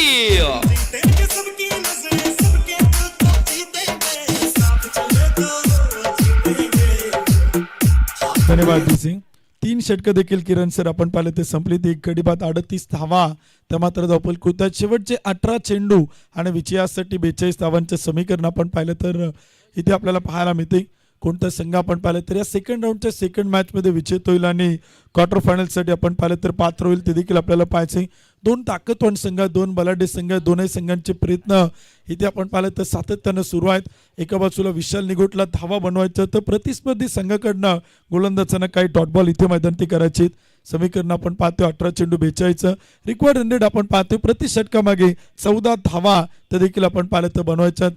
धन्यवाद सिंग. 3 षटकं देखील किरण सर आपण पाहिले ते संपली. ती गडी बाद 38 धावा त्या मात्र धावफलक आहेत. शेवटचे 18 चेंडू आणि विजयासाठी 42 धावांचे समीकरण आपण पाहिलं तर इथे आपल्याला पाहायला मिळते. कोणता संघ आपण पाहिलं तर या सेकंड राऊंडच्या सेकंड मॅचमध्ये विजेत होईल आणि क्वार्टर फायनलसाठी आपण पाहिलं तर पात्र होईल ते देखील आपल्याला पाहायचे. 2 ताकदवान संघ, 2 बलाढ्य संघ, दोन्ही संघांचे प्रयत्न इथे आपण पाहिलं तर सातत्यानं सुरू आहेत. एका बाजूला विशाल निगोटला धावा बनवायचं तर प्रतिस्पर्धी संघाकडनं गोलंदाजांना काही डॉट बॉल इथे मैदानी करायचे. समीकरण आपण पाहतोय 18 चेंडू 42. रिक्वायर्ड रन आपण पाहतोय प्रति षटकामागे 14 धावा तर देखील आपण पाहिलं तर बनवायच्यात.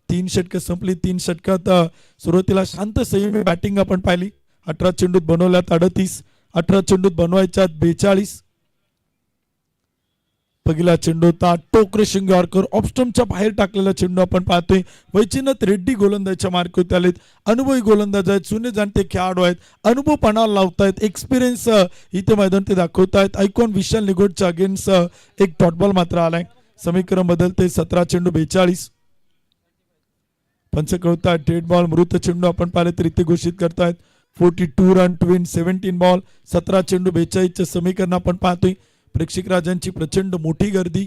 3 षटकं संपली. 3 षटकात सुरुवातीला शांत संयमी बॅटिंग आपण पाहिली. 18 चेंडूत बनवल्यात 38, 18 चेंडूत बनवायच्यात 42. पहिला चेंडू होता टोकरेशिंग यॉर्कर, ऑफस्टम्पच्या बाहेर टाकलेला चेंडू आपण पाहतोय. वैचिनाथ रेड्डी गोलंदाजच्या मार्कवरती आलेत. अनुभवी गोलंदाज आहेत, जुने जाणते खेळाडू आहेत, अनुभव पणाला लावतायत, एक्सपिरियन्स इथे मैदान ते दाखवतायत. ऐकून विशाल निगोटच्या अगेन्स्ट एक डॉट बॉल मात्र आलाय. समीकरण बदलते 17 चेंडू 42. पंच कळतात डेड बॉल मृत चेंडू आपण पाहिले तर इथे घोषित करतायत. 42 रन टू विन 17 बॉल. 17 चेंडू 42 समीकरण आपण पाहतोय. प्रेक्षक राजांची प्रचंड मोठी गर्दी.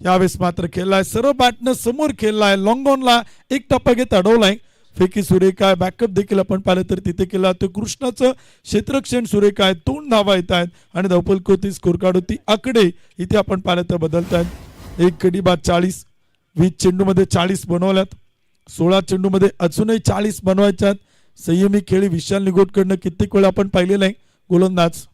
यावेळेस मात्र खेळलाय सरळ बॅटनं समोर खेळलाय लॉंग ऑनला एक टप्पा घेत अडवलाय. फेकी सुरेख आहे. बॅकअप देखील आपण पाहिलं तर तिथे केला तो कृष्णाचं क्षेत्ररक्षण सुरेख आहे. 2 धावा येत आहेत आणि धावपल कोती स्कोर कार्ड होती आकडे इथे आपण पाहिलं तर बदलत आहेत. एक गडी बाद 40, 20 चेंडूमध्ये 40 बनवल्यात. 16 चेंडूमध्ये अजूनही 40 बनवायच्यात. संयमी खेळी विशाल निगोटकडनं कित्येक वेळा आपण पाहिलेलं आहे गोलंदाज.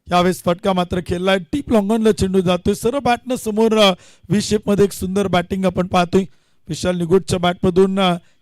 यावेळेस फटका मात्र खेळलाय. टीप लॉंगॉनला चेंडू जातोय सरळ बॅटनं समोर व्ही शेप मध्ये एक सुंदर बॅटिंग आपण पाहतोय. विशाल निगोटच्या बॅटमधून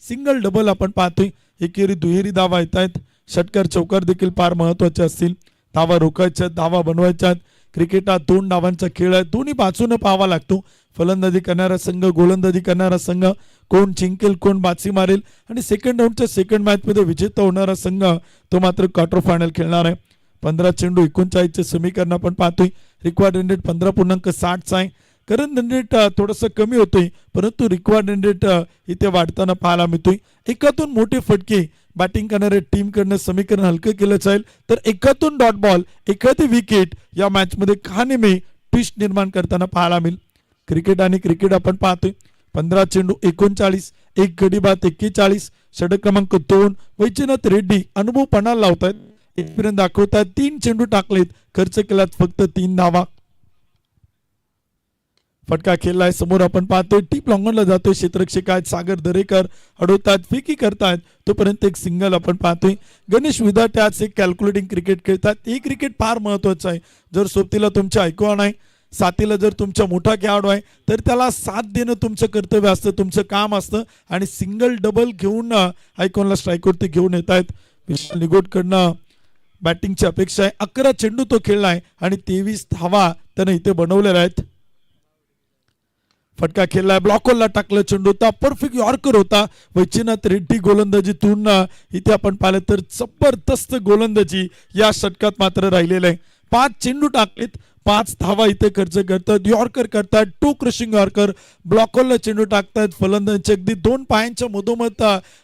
सिंगल डबल आपण पाहतोय. एकेरी दुहेरी धावा येत आहेत. षटकार चौकार देखील फार महत्वाचे असतील. धावा रोखायच्या धावा बनवायच्यात. क्रिकेट हा 2 डावांचा खेळ आहे. दोन्ही बाजूने पाहावा लागतो. फलंदाजी करणारा संघ गोलंदाजी करणारा संघ कोण जिंकेल कोण बाजी मारेल आणि सेकंड राऊंडच्या सेकंड मॅच मध्ये विजेता होणारा संघ तो मात्र क्वार्टर फायनल खेळणार आहे. 15 चेंडू 39चे समीकरण आपण पाहतोय. रिक्वायर्ड रन रेट 15.60 आहे. करंट रन रेट थोडंसं कमी होतोय परंतु रिक्वायर्ड रन रेट इथे वाढताना पाहायला मिळतोय. एकातून मोठे फटके बॅटिंग करणाऱ्या टीम कडनं समीकरण हलकं केलं जाईल तर एकातून डॉट बॉल एखादी विकेट या मॅच मध्ये का नेहमी ट्विस्ट निर्माण करताना पाहायला मिळेल. क्रिकेट आणि क्रिकेट आपण पाहतोय. 15 चेंडू 39, एक गडी बाद 41, षटक क्रमांक 2 वैजनाथ रेड्डी अनुभव पणाला लावतायत. इथपर्यंत दाखवतात 3 चेंडू टाकलेत खर्च केलात फक्त 3 धावा. फटका खेळलाय समोर आपण पाहतोय. टीप लॉंगॉनला जातोय. क्षेत्ररक्षक आहेत सागर दरेकर अडवतात फेकी करतायत तोपर्यंत एक सिंगल आपण पाहतोय. गणेश विदाटे आज एक कॅल्क्युलेटिंग क्रिकेट खेळतात. हे क्रिकेट फार महत्वाचं आहे. जर सोबतीला तुमच्या ऐकवा नाही साथीला जर तुमच्या मोठा खेळाडू आहे तर त्याला साथ देणं तुमचं कर्तव्य असतं तुमचं काम असतं आणि सिंगल डबल घेऊन आयकॉनला स्ट्राईकवरती घेऊन येत आहेत. विशाल निगोटकडनं बॅटिंगची अपेक्षा आहे. 11 चेंडू तो खेळलाय आणि 23 धावा त्यानं इथे बनवलेल्या आहेत. फटका खेळलाय ब्लॉकरला टाकलं चेंडू होता परफेक्ट यॉर्कर होता. वैजनाथ रेड्डी गोलंदाजीतून इथे आपण पाहिलं तर जबरदस्त गोलंदाजी या षटकात मात्र राहिलेलं आहे. 5 चेंडू टाकलेत 5 धावा इथे खर्च करतात. यॉर्कर करतात टू क्रशिंग यॉर्कर ब्लॉकरला चेंडू टाकतात. फलंदाजांचे अगदी 2 पायांच्या मधोमध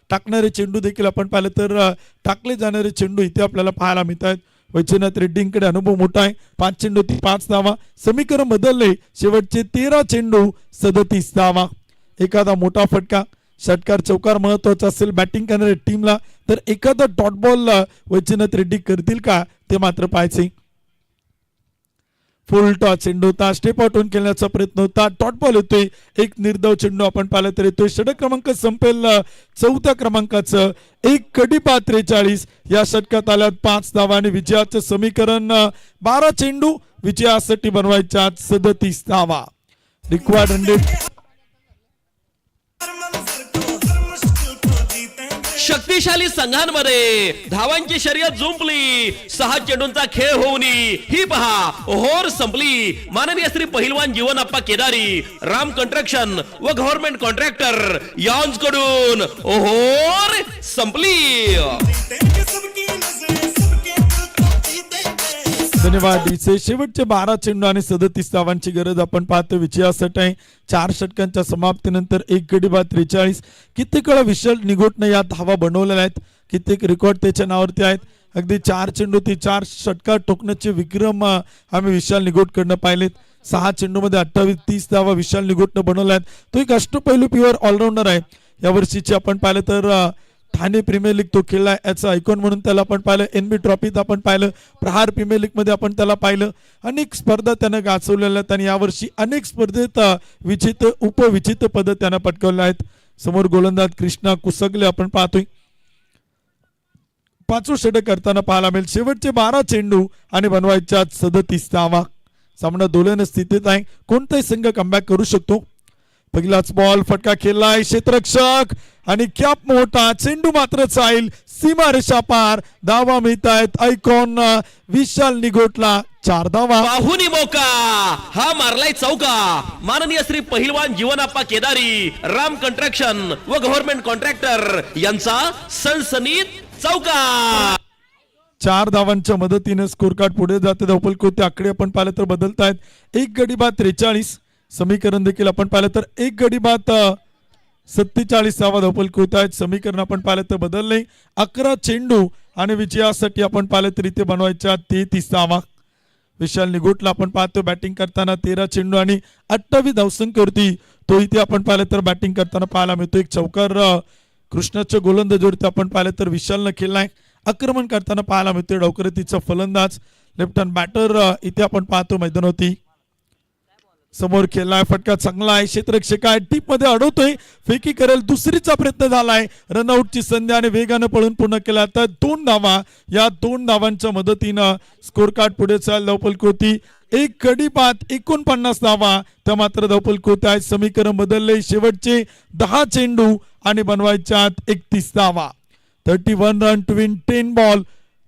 टाकणारे चेंडू देखील आपण पाहिलं तर टाकले जाणारे चेंडू इथे आपल्याला पाहायला मिळतात. वैजनाथ रेड्डींकडे अनुभव मोठा आहे. 5 चेंडू 5 धावा. समीकरण बदलले. शेवटचे 13 चेंडू 37 धावा. एखादा मोठा फटका षटकार चौकार महत्वाचा असेल बॅटिंग करणाऱ्या टीमला तर एखादा डॉट बॉल वैजनाथ रेड्डी करतील का ते मात्र पाहायचे. फुल टॉस चेंडू होता. स्टेप आउट होऊन खेळण्याचा प्रयत्न होता. डॉट बॉल येतोय. एक निर्धाव चेंडू आपण पाहिलं तर येतोय. षटक क्रमांक संपेल 4थ्या क्रमांकाचं. एक गडी बाद 43 या षटकात आल्यात 5 धावा आणि विजयाचं समीकरण 12 चेंडू विजयासाठी बनवायच्या 37 धावा. रिक्वायर्ड रन रेट शक्तिशाली संघांमध्ये धावांची शर्यत जुंपली. 6 चेंडूंचा खेळ होऊन ही पहा ओव्हर संपली. माननीय श्री पहिलवान जीवनाप्पा केदारी राम कन्स्ट्रक्शन व गव्हर्नमेंट कॉन्ट्रॅक्टर यांकडून ओव्हर संपली. धन्यवाद. इथे शेवटचे 12 चेंडू आणि 37 धावांची गरज आपण पाहतो विजयासाठी आहे. 4 षटकांच्या समाप्तीनंतर एक गडी बाद 43. कित्येक वेळा विशाल निगोटने या धावा बनवलेल्या आहेत. कित्येक रेकॉर्ड त्याच्या नावावरती आहेत. अगदी 4 चेंडू ते 4 षटकार टोकण्याचे विक्रम आम्ही विशाल निगोटकडनं पाहिलेत. 6 चेंडूमध्ये 28-30 धावा विशाल निगोटनं बनवल्या आहेत. तो एक अष्टपैलू प्युअर ऑलराऊंडर आहे. यावर्षीचे आपण पाहिलं तर ठाणे प्रीमियर लीग तो खेळलाय याचा आयकॉन म्हणून त्याला आपण पाहिलं. NB ट्रॉफीत आपण पाहिलं. प्रहार प्रीमियर लीग मध्ये आपण त्याला पाहिलं. अनेक स्पर्धा त्यानं गाजवलेल्या आहेत आणि यावर्षी अनेक स्पर्धेत विजेते उपविजेते पद त्यानं पटकावले आहेत. समोर गोलंदाज कृष्णा कुसगले आपण पाहतोय. 5 षटक करताना पाहायला मिळेल. शेवटचे 12 चेंडू आणि बनवायच्या 37 धावा. सामना दोलन स्थितीत आहे. कोणताही संघ कमबॅक करू शकतो. पहिलाच बॉल फटका खेळलाय क्षेत्ररक्षक आणि कॅप मोठा चेंडू मात्र जाईल सीमा रेषा पार. धावा मिळत आहेत आयकॉन विशाल निगोटला 4 धावा. पाहुनी मोका हा मारलाय चौका. माननीय श्री पहिलवान जीवनाप्पा केदारी राम कन्स्ट्रक्शन व गव्हर्नमेंट कॉन्ट्रॅक्टर यांचा सनसनीत चौका. 4 धावांच्या मदतीने स्कोर कार्ड पुढे जाते. धावपल कोणते आकडे आपण पाहिलं तर बदलत आहेत. एक गडी बाद 43 समीकरण देखील आपण पाहिलं तर एक गडी बाद 47 धावा धावपल होत आहेत. समीकरण आपण पाहिलं तर बदलले. 11 चेंडू आणि विजयासाठी आपण पाहिलं तर इथे बनवायच्या 33 धावा. विशाल निगोटला आपण पाहतोय बॅटिंग करताना 13 चेंडू आणि 28 धावसंख्येवरती तो इथे आपण पाहिलं तर बॅटिंग करताना पाहायला मिळतो. एक चौकार कृष्णाच्या गोलंदाजीवरती आपण पाहिलं तर विशालनं केलाय. आक्रमण करताना पाहायला मिळतोय डावकरतीचा फलंदाज लेफ्ट हँड बॅटर इथे आपण पाहतो मैदानावरती. समोर खेळलाय फटका चांगला आहे. क्षेत्ररक्षक आहे टीप मध्ये अडवतोय फेकी करेल दुसरीचा प्रयत्न झालाय. रनआउटची संधी आणि वेगानं पळून पूर्ण केला तर 2 धावा. या 2 धावांच्या मदतीनं स्कोर कार्ड पुढे चाल धावफलक होती. एक गडी बाद 49 धावा त्या मात्र धावफलक होत आहे. समीकरण बदलले. शेवटचे 10 चेंडू आणि बनवायच्यात 31 धावा. 31 रन टू विन 10 बॉल.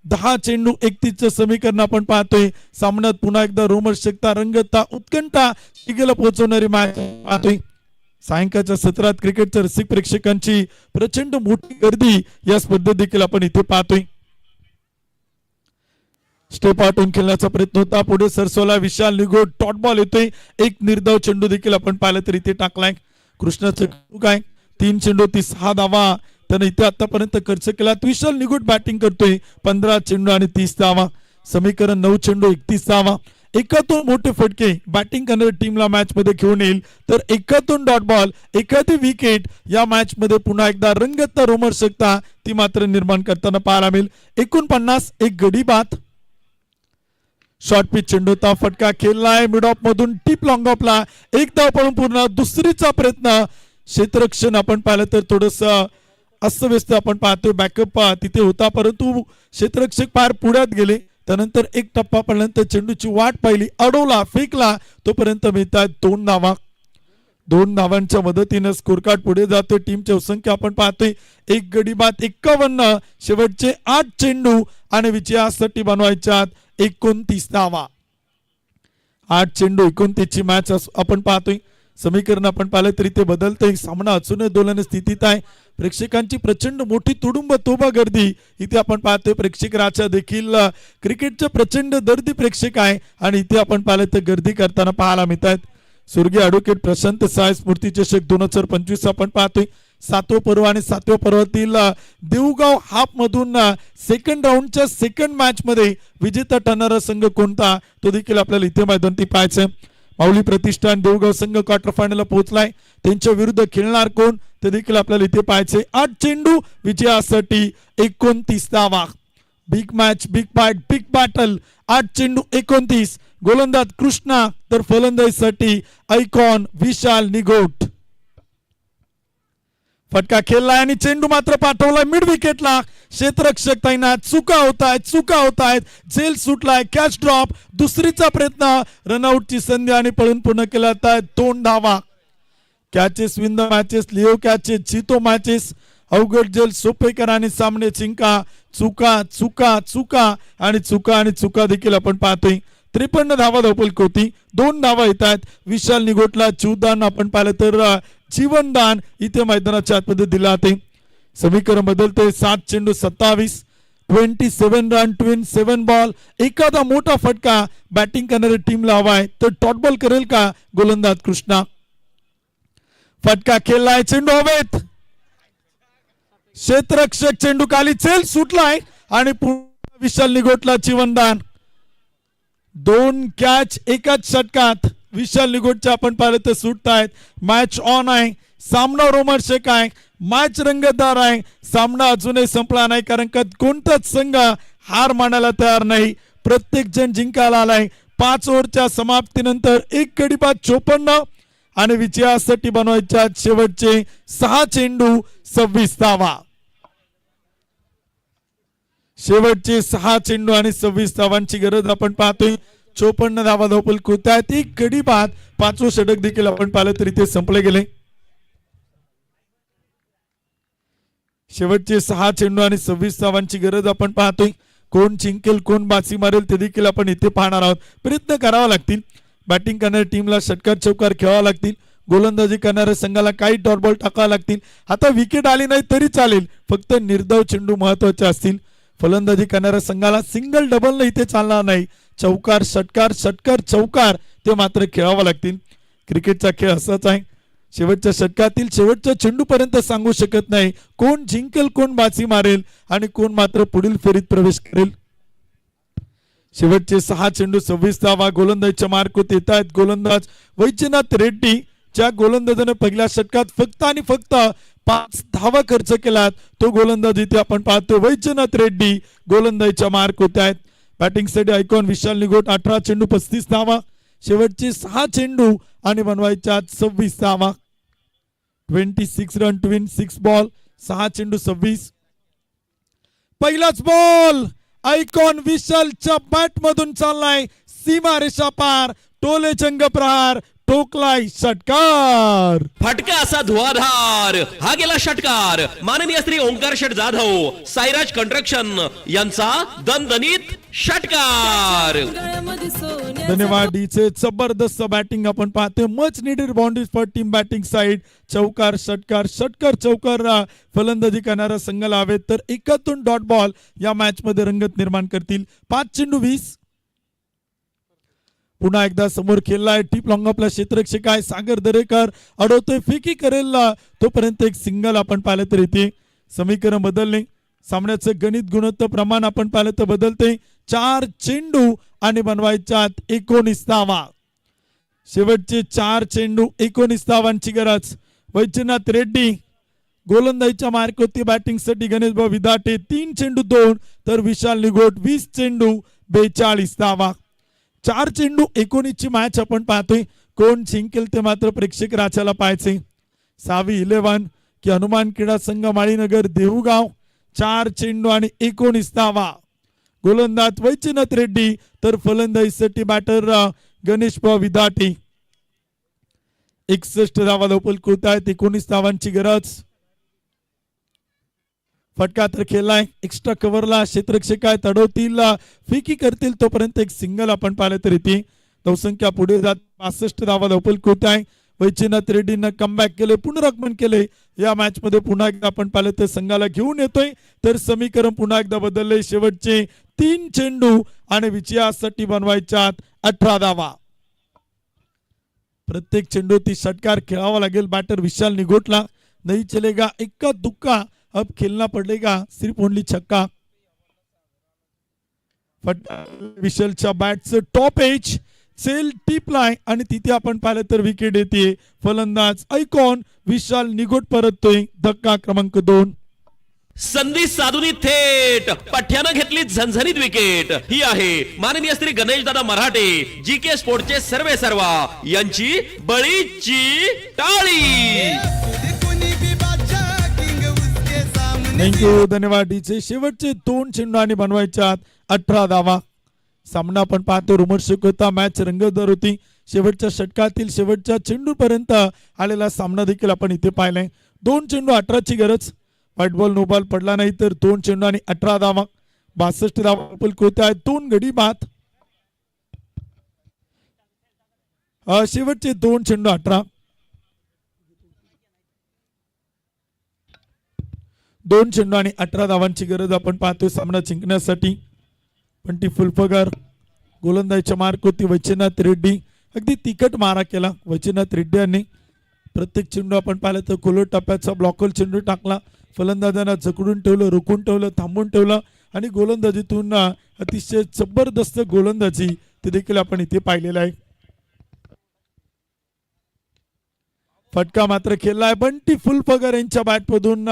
10 चेंडू 31चं समीकरण आपण पाहतोय. सामन्यात पुन्हा एकदा रोमहर्षकता रंगता उत्कंठा टिकेला पोहोचवणारी मॅच पाहतोय. सायंकाळच्या सत्रात क्रिकेटच्या रसिक प्रेक्षकांची प्रचंड मोठी गर्दी या स्पर्धेत देखील आपण इथे पाहतोय. स्टेप आउटून खेळण्याचा प्रयत्न होता. पुढे सरसवला विशाल निगोट. डॉट बॉल येतोय. एक निर्धाव चेंडू देखील आपण पाहिलं तर इथे टाकलाय. कृष्णाचं काय 3 चेंडू 6 धावा त्याने इथे आतापर्यंत खर्च केला. विशाल निगोट बॅटिंग करतोय. 15 चेंडू आणि 30 धावा. समीकरण 9 चेंडू 31 धावा. एकातून मोठे फटके बॅटिंग करणाऱ्या टीमला मॅच मध्ये घेऊन येईल तर एकातून डॉट बॉल एखादी विकेट या मॅच मध्ये पुन्हा एकदा रंगतता रोमहर्षकता ती मात्र निर्माण करताना पाहायला मिळेल. 49 एक गडी बाद. शॉर्ट पिच चेंडू होता. फटका खेळलाय मिड ऑफ मधून टीप लॉंग ऑफला. एक धाव पळून पूर्ण. दुसरीचा प्रयत्न. क्षेत्ररक्षण आपण पाहिलं तर थोडस अस्तव्यस्त आपण पाहतोय. बॅकअप तिथे होता परंतु क्षेत्ररक्षक पार पुढ्यात गेले. त्यानंतर एक टप्पा पडल्यानंतर चेंडूची वाट पाहिली. अडवला फेकला तोपर्यंत मिळतात 2 धावा. 2 धावांच्या मदतीनं स्कोर कार्ड पुढे जातोय. टीमची संख्या आपण पाहतोय एक गडी बाद 51. शेवटचे 8 चेंडू आणि विजयासाठी बनवायच्यात 29 धावा. 8 चेंडू 29 ची मॅच आपण पाहतोय. समीकरण आपण पाहिलं तरी ते बदलतंय. सामना अजूनही दोलन स्थितीत आहे. प्रेक्षकांची प्रचंड मोठी तुडुंब तोबा गर्दी इथे आपण पाहतोय. प्रेक्षक राजा देखील क्रिकेटचे प्रचंड दर्दी प्रेक्षक आहे आणि इथे आपण पाहिलं तर गर्दी करताना पाहायला मिळत आहेत. स्वर्गीय ॲडव्होकेट प्रशांत साय स्मृती चषक 2025 आपण पाहतोय. 7वं पर्व आणि 7व्या पर्वातील देऊगाव हाफ मधून सेकंड राऊंडच्या सेकंड मॅच मध्ये विजेता ठरणारा संघ कोणता तो देखील आपल्याला इथे मैदानात पाहायचं. माऊली प्रतिष्ठान देऊगाव संघ क्वार्टर फायनलला पोहोचलाय. त्यांच्या विरुद्ध खेळणार कोण ते देखील आपल्याला इथे पाहायचे. 8 चेंडू विजयासाठी 29 धावा. Big match big fight big battle. 8 चेंडू 29. गोलंदाज कृष्णा तर फलंदाजीसाठी आयकॉन विशाल निगोट. फटका खेळलाय आणि चेंडू मात्र पाठवलाय मिड विकेटला. क्षेत्ररक्षक तैनात. चुका होत आहेत. झेल सुटलाय. Catch drop. दुसरीचा प्रयत्न. रनआउटची संधी आणि पळून पूर्ण केला आहे 2 धावा. Catches win the matches. Leo catches जीतो मॅचेस. अवघड जेल सोपेकर आणि सामने चिंका. चुका चुका चुका आणि चुका देखील आपण पाहतोय. 53 धावा धावफलक होती. 2 धावा येत आहेत. विशाल निगोटला जीवदान आपण पाहिलं तर जीवनदान इथे मैदानाच्या आतमध्ये दिलं जाते. समीकरण बदलते. 7 चेंडू 27. 27 रन टू विन 7 बॉल. एखादा मोठा फटका बॅटिंग करणाऱ्या टीमला हवाय तर डॉट बॉल करेल का गोलंदाज कृष्णा. फटका खेळलाय. चेंडू हवेत. क्षेत्ररक्षक चेंडू खाली. झेल सुटलाय आणि विशाल निगोटला जीवनदान. 2 कॅच एकाच षटकात विशाल निगोटच्या आपण पाहिलं तर सुटतायत. मॅच ऑन आहे. सामना रोमांचक आहे. मॅच रंगतदार आहे. सामना अजूनही संपला नाही कारण का कोणताच संघ हार मानायला तयार नाही. प्रत्येक जण जिंकायला आलाय. 5 ओव्हरच्या समाप्तीनंतर एक गडी बाद 54 आणि विजयासाठी बनवायच्या शेवटचे 6 चेंडू 26 धावा. शेवटचे 6 चेंडू आणि 26 धावांची गरज आपण पाहतोय. 54 धावा धावफलक होत आहेत. एक गडी बाद 5वं षटक देखील आपण पाहिलं तरी ते संपले गेले. शेवटचे 6 चेंडू आणि 26 धावांची गरज आपण पाहतोय. कोण जिंकेल कोण बाजी मारेल ते देखील आपण इथे पाहणार आहोत. प्रयत्न करावा लागतील. बॅटिंग करणाऱ्या टीमला षटकार चौकार खेळावा लागतील. गोलंदाजी करणाऱ्या संघाला काही डॉट बॉल टाकावा लागतील. आता विकेट आली नाही तरी चालेल. फक्त निर्धाव चेंडू महत्वाचे असतील. फलंदाजी करणाऱ्या संघाला सिंगल डबल इथे चालणार नाही. चौकार षटकार षटकार चौकार ते मात्र खेळावं लागतील. क्रिकेटचा खेळ असाच आहे. शेवटच्या षटकातील शेवटच्या चेंडूपर्यंत सांगू शकत नाही कोण जिंकेल कोण बाजी मारेल आणि कोण मात्र पुढील फेरीत प्रवेश करेल. शेवटचे 6 चेंडू 26 धावा. गोलंदाजीच्या मार्कवरती येत आहेत गोलंदाज वैजनाथ रेड्डी. ज्या गोलंदाजाने पहिल्या षटकात फक्त आणि फक्त 5 धावा खर्च केलात तो गोलंदाज इथे आपण पाहतो वैजनाथ रेड्डी गोलंदाजीच्या मार्क होत आहेत. बॅटिंगसाठी आयकॉन विशाल निगोट 18 चेंडू 35 धावा. शेवटचे 6 चेंडू आणि बनवायच्या 26 धावा. 26 रन टू विन 6 बॉल. 6 चेंडू 26. पहिलाच बॉल आयकॉन विशालच्या बॅट मधून चाललाय सीमा रेषा पार. टोले चंग प्रहार टोकलाय षटकार. फटका असा धुवाधार हा गेला षटकार. माननीय श्री ओंकार शेठ जाधव साईराज कंस्ट्रक्शन यांचा दणदणीत षटकार. गळ्यामध्ये सोन्याचा धन्यवाद डीचे. जबरदस्त बॅटिंग आपण पाहतोय. Much needed boundaries for team batting side. चौकार षटकार षटकार चौकार फलंदाजी करणाऱ्या संघाला हवेत तर एकातून डॉट बॉल या मॅच मध्ये रंगत निर्माण करतील. 5 चेंडू 20. पुन्हा एकदा समोर खेळलाय टीप लॉंग आपला क्षेत्ररक्षक आहे सागर दरेकर. अडवतोय फेकी करेल तोपर्यंत एक सिंगल आपण पाहिलं तर येते. समीकरण बदलणे. सामन्याचं गणित गुणोत्तर प्रमाण आपण पाहिलं तर बदलते. 4 चेंडू आणि बनवायच्यात 19 धावा. शेवटचे 4 चेंडू 19 धावांची गरज. वैजनाथ रेड्डी गोलंदाजीच्या मार्कवरती बॅटिंगसाठी गणेशभाऊ विधाटे 3 चेंडू 2 तर विशाल निगोट 20 चेंडू 42 धावा. 4 चेंडू 19 ची मॅच आपण पाहतोय. कोण जिंकेल ते मात्र प्रेक्षक राजाला पाहायचे. सावी 11 की हनुमान क्रीडा संघ माळीनगर देऊगाव. 4 चेंडू आणि 19 धावा. गोलंदाज वैजनाथ रेड्डी तर फलंदाजीसाठी बॅटर गणेश विधाटे. 61 धावा धावपल होत आहेत. 19 धावांची गरज. फटका तर खेळलाय एक्स्ट्रा कव्हरला. क्षेत्ररक्षक आहेत अडवतील फेकी करतील तोपर्यंत एक सिंगल आपण पाहिलं तर येते. धावसंख्या पुढे जात 65 धावा धावपल होत आहे. वैजनाथ रेड्डीनं कमबॅक केले पुनरागमन केले या मॅच मध्ये. पुन्हा एकदा आपण पाहिलं तर संघाला घेऊन येतोय तर समीकरण पुन्हा एकदा बदलले. शेवटचे 3 चेंडू आणि विजयासाठी बनवायच्यात 18 धावा. प्रत्येक चेंडू ती षटकार खेळावा लागेल बॅटर विशाल निगोटला. नाही चलेगा इक्का दुक्का अब खेलना पड़ेगा सिर्फ ओनली छक्का. विशालच्या बॅटचं टॉप एज सेल टिपलाय आणि तिथे आपण पाहिलं तर विकेट येते. फलंदाज आयकॉन विशाल निगोट परततोय. धक्का क्रमांक 2. संधी साधून थेट पठ्यानं घेतली झणझणीत विकेट. ही आहे माननीय श्री गणेशदादा मराठे जी के स्पोर्टचे सर्वे सर्वा यांची बळीची टाळी. थँक्यू धन्यवाद डीचे. शेवटचे 2 चेंडू आणि बनवायच्यात 18 धावा. सामना आपण पाहतो रोमर्षक होता. मॅच रंगतदार होती. शेवटच्या षटकातील शेवटच्या चेंडू पर्यंत आलेला सामना देखील आपण इथे पाहिलाय. 2 चेंडू 18 ची गरज. व्हाईट बॉल नो बॉल पडला नाही तर 2 चेंडू आणि 18 धावा. 62 धावा होत आहेत. 2 गडी बाद. शेवटचे 2 चेंडू 18. 2 चेंडू आणि 18 धावांची गरज आपण पाहतोय सामना जिंकण्यासाठी. पण ती फुलपगार गोलंदाजीच्या मार्क होती वैजनाथ रेड्डी. अगदी तिखट मारा केला वैजनाथ रेड्डी यांनी. प्रत्येक चेंडू आपण पाहिलं तर खोलट टप्प्याचा ब्लॉकर चेंडू टाकला. फलंदाजांना जकडून ठेवलं, रोखून ठेवलं, थांबून ठेवलं आणि गोलंदाजीतून अतिशय जबरदस्त गोलंदाजी ते देखील आपण इथे पाहिलेलं आहे. फटका मात्र खेळलाय बंटी फुलपगार यांच्या बॅटमधून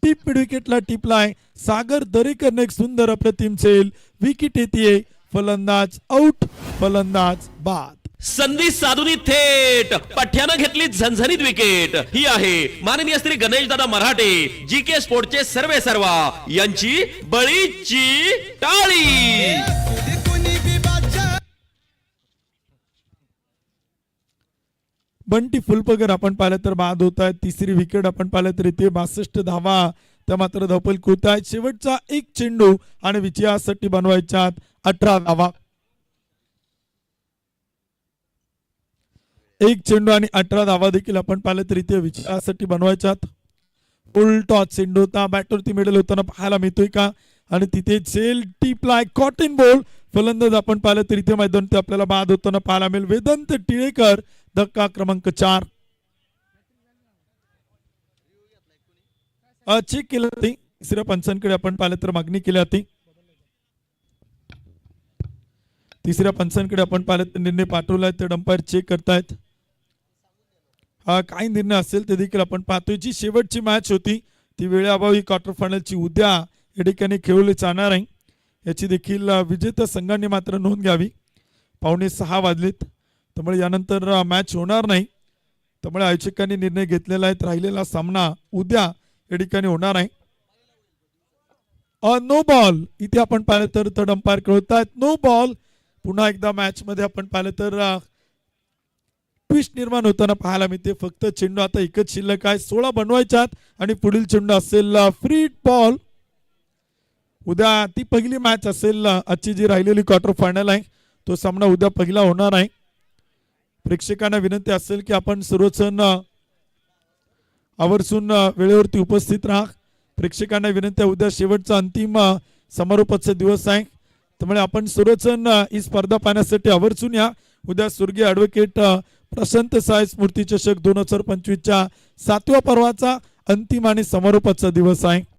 डीप मिड विकेटला टिपलाय. सागर दरेकरने एक सुंदर अप्रतिम सेल. विकेट येते. फलंदाज आउट. फलंदाज बाद. संधी साधून थेट पठ्यानं घेतली झणझणीत विकेट. ही आहे माननीय श्री गणेशदादा मराठे जी के स्पोर्टचे सर्वे सर्वा यांची बळीची टाळी. बंटी फुलपगार आपण पाहिलं तर बाद होत आहे. तिसरी विकेट आपण पाहिलं तर इथे 62 धावा त्या मात्र धावपल होत आहेत. शेवटचा 1 चेंडू आणि विजयासाठी बनवायच्यात 18 धावा. 1 चेंडू आणि 18 धावा देखील आपण पाहिलं तर इथे विजयासाठी बनवायच्यात. फुल टॉस चेंडू होता. बॅटवरती मिडल होताना पाहायला मिळतोय का आणि तिथे सेल टिपलाय कॉटन बॉल. फलंदाज आपण पाहिलं तर इथे मैदान आपल्याला बाद होताना पाहायला मिळेल वेदांत टिळेकर. धक्का क्रमांक 4. चेक केलं तिसऱ्या पंचांकडे आपण पाहिलं तर मागणी केली होती. तिसऱ्या पंचांकडे आपण पाहिलं तर निर्णय पाठवलाय तर अंपायर चेक करतायत. काय निर्णय असेल ते देखील आपण पाहतोय. जी शेवटची मॅच होती ती वेळेअभावी क्वार्टर फायनलची उद्या या ठिकाणी खेळवली जाणार आहे. याची देखील विजेत्या संघाने मात्र नोंद घ्यावी. 5:45 वाजलेत, त्यामुळे यानंतर मॅच होणार नाही. त्यामुळे आयोजकांनी निर्णय घेतलेला आहे. राहिलेला सामना उद्या या ठिकाणी होणार आहे. नो बॉल इथे आपण पाहिलं तर थर्ड अंपायर कळवतायत नो बॉल. पुन्हा एकदा मॅच मध्ये आपण पाहिलं तर ट्विस्ट निर्माण होताना पाहायला मिळते. फक्त चेंडू आता एकच शिल्लक आहे. 16 बनवायच्यात आणि पुढील चेंडू असेल फ्री बॉल. उद्या ती पहिली मॅच असेल. आजची जी राहिलेली क्वार्टर फायनल आहे तो सामना उद्या पहिला होणार आहे. प्रेक्षकांना विनंती असेल की आपण सर्वजण आवर्जून वेळेवरती उपस्थित राहा. प्रेक्षकांना विनंती आहे, उद्या शेवटचा अंतिम समारोपाचा दिवस आहे. त्यामुळे आपण सर्वजण ही स्पर्धा पाहण्यासाठी आवर्जून या. उद्या स्वर्गीय ॲडव्होकेट प्रशांत साय स्मृती चषक 2025च्या 7व्या पर्वाचा अंतिम आणि समारोपाचा दिवस आहे.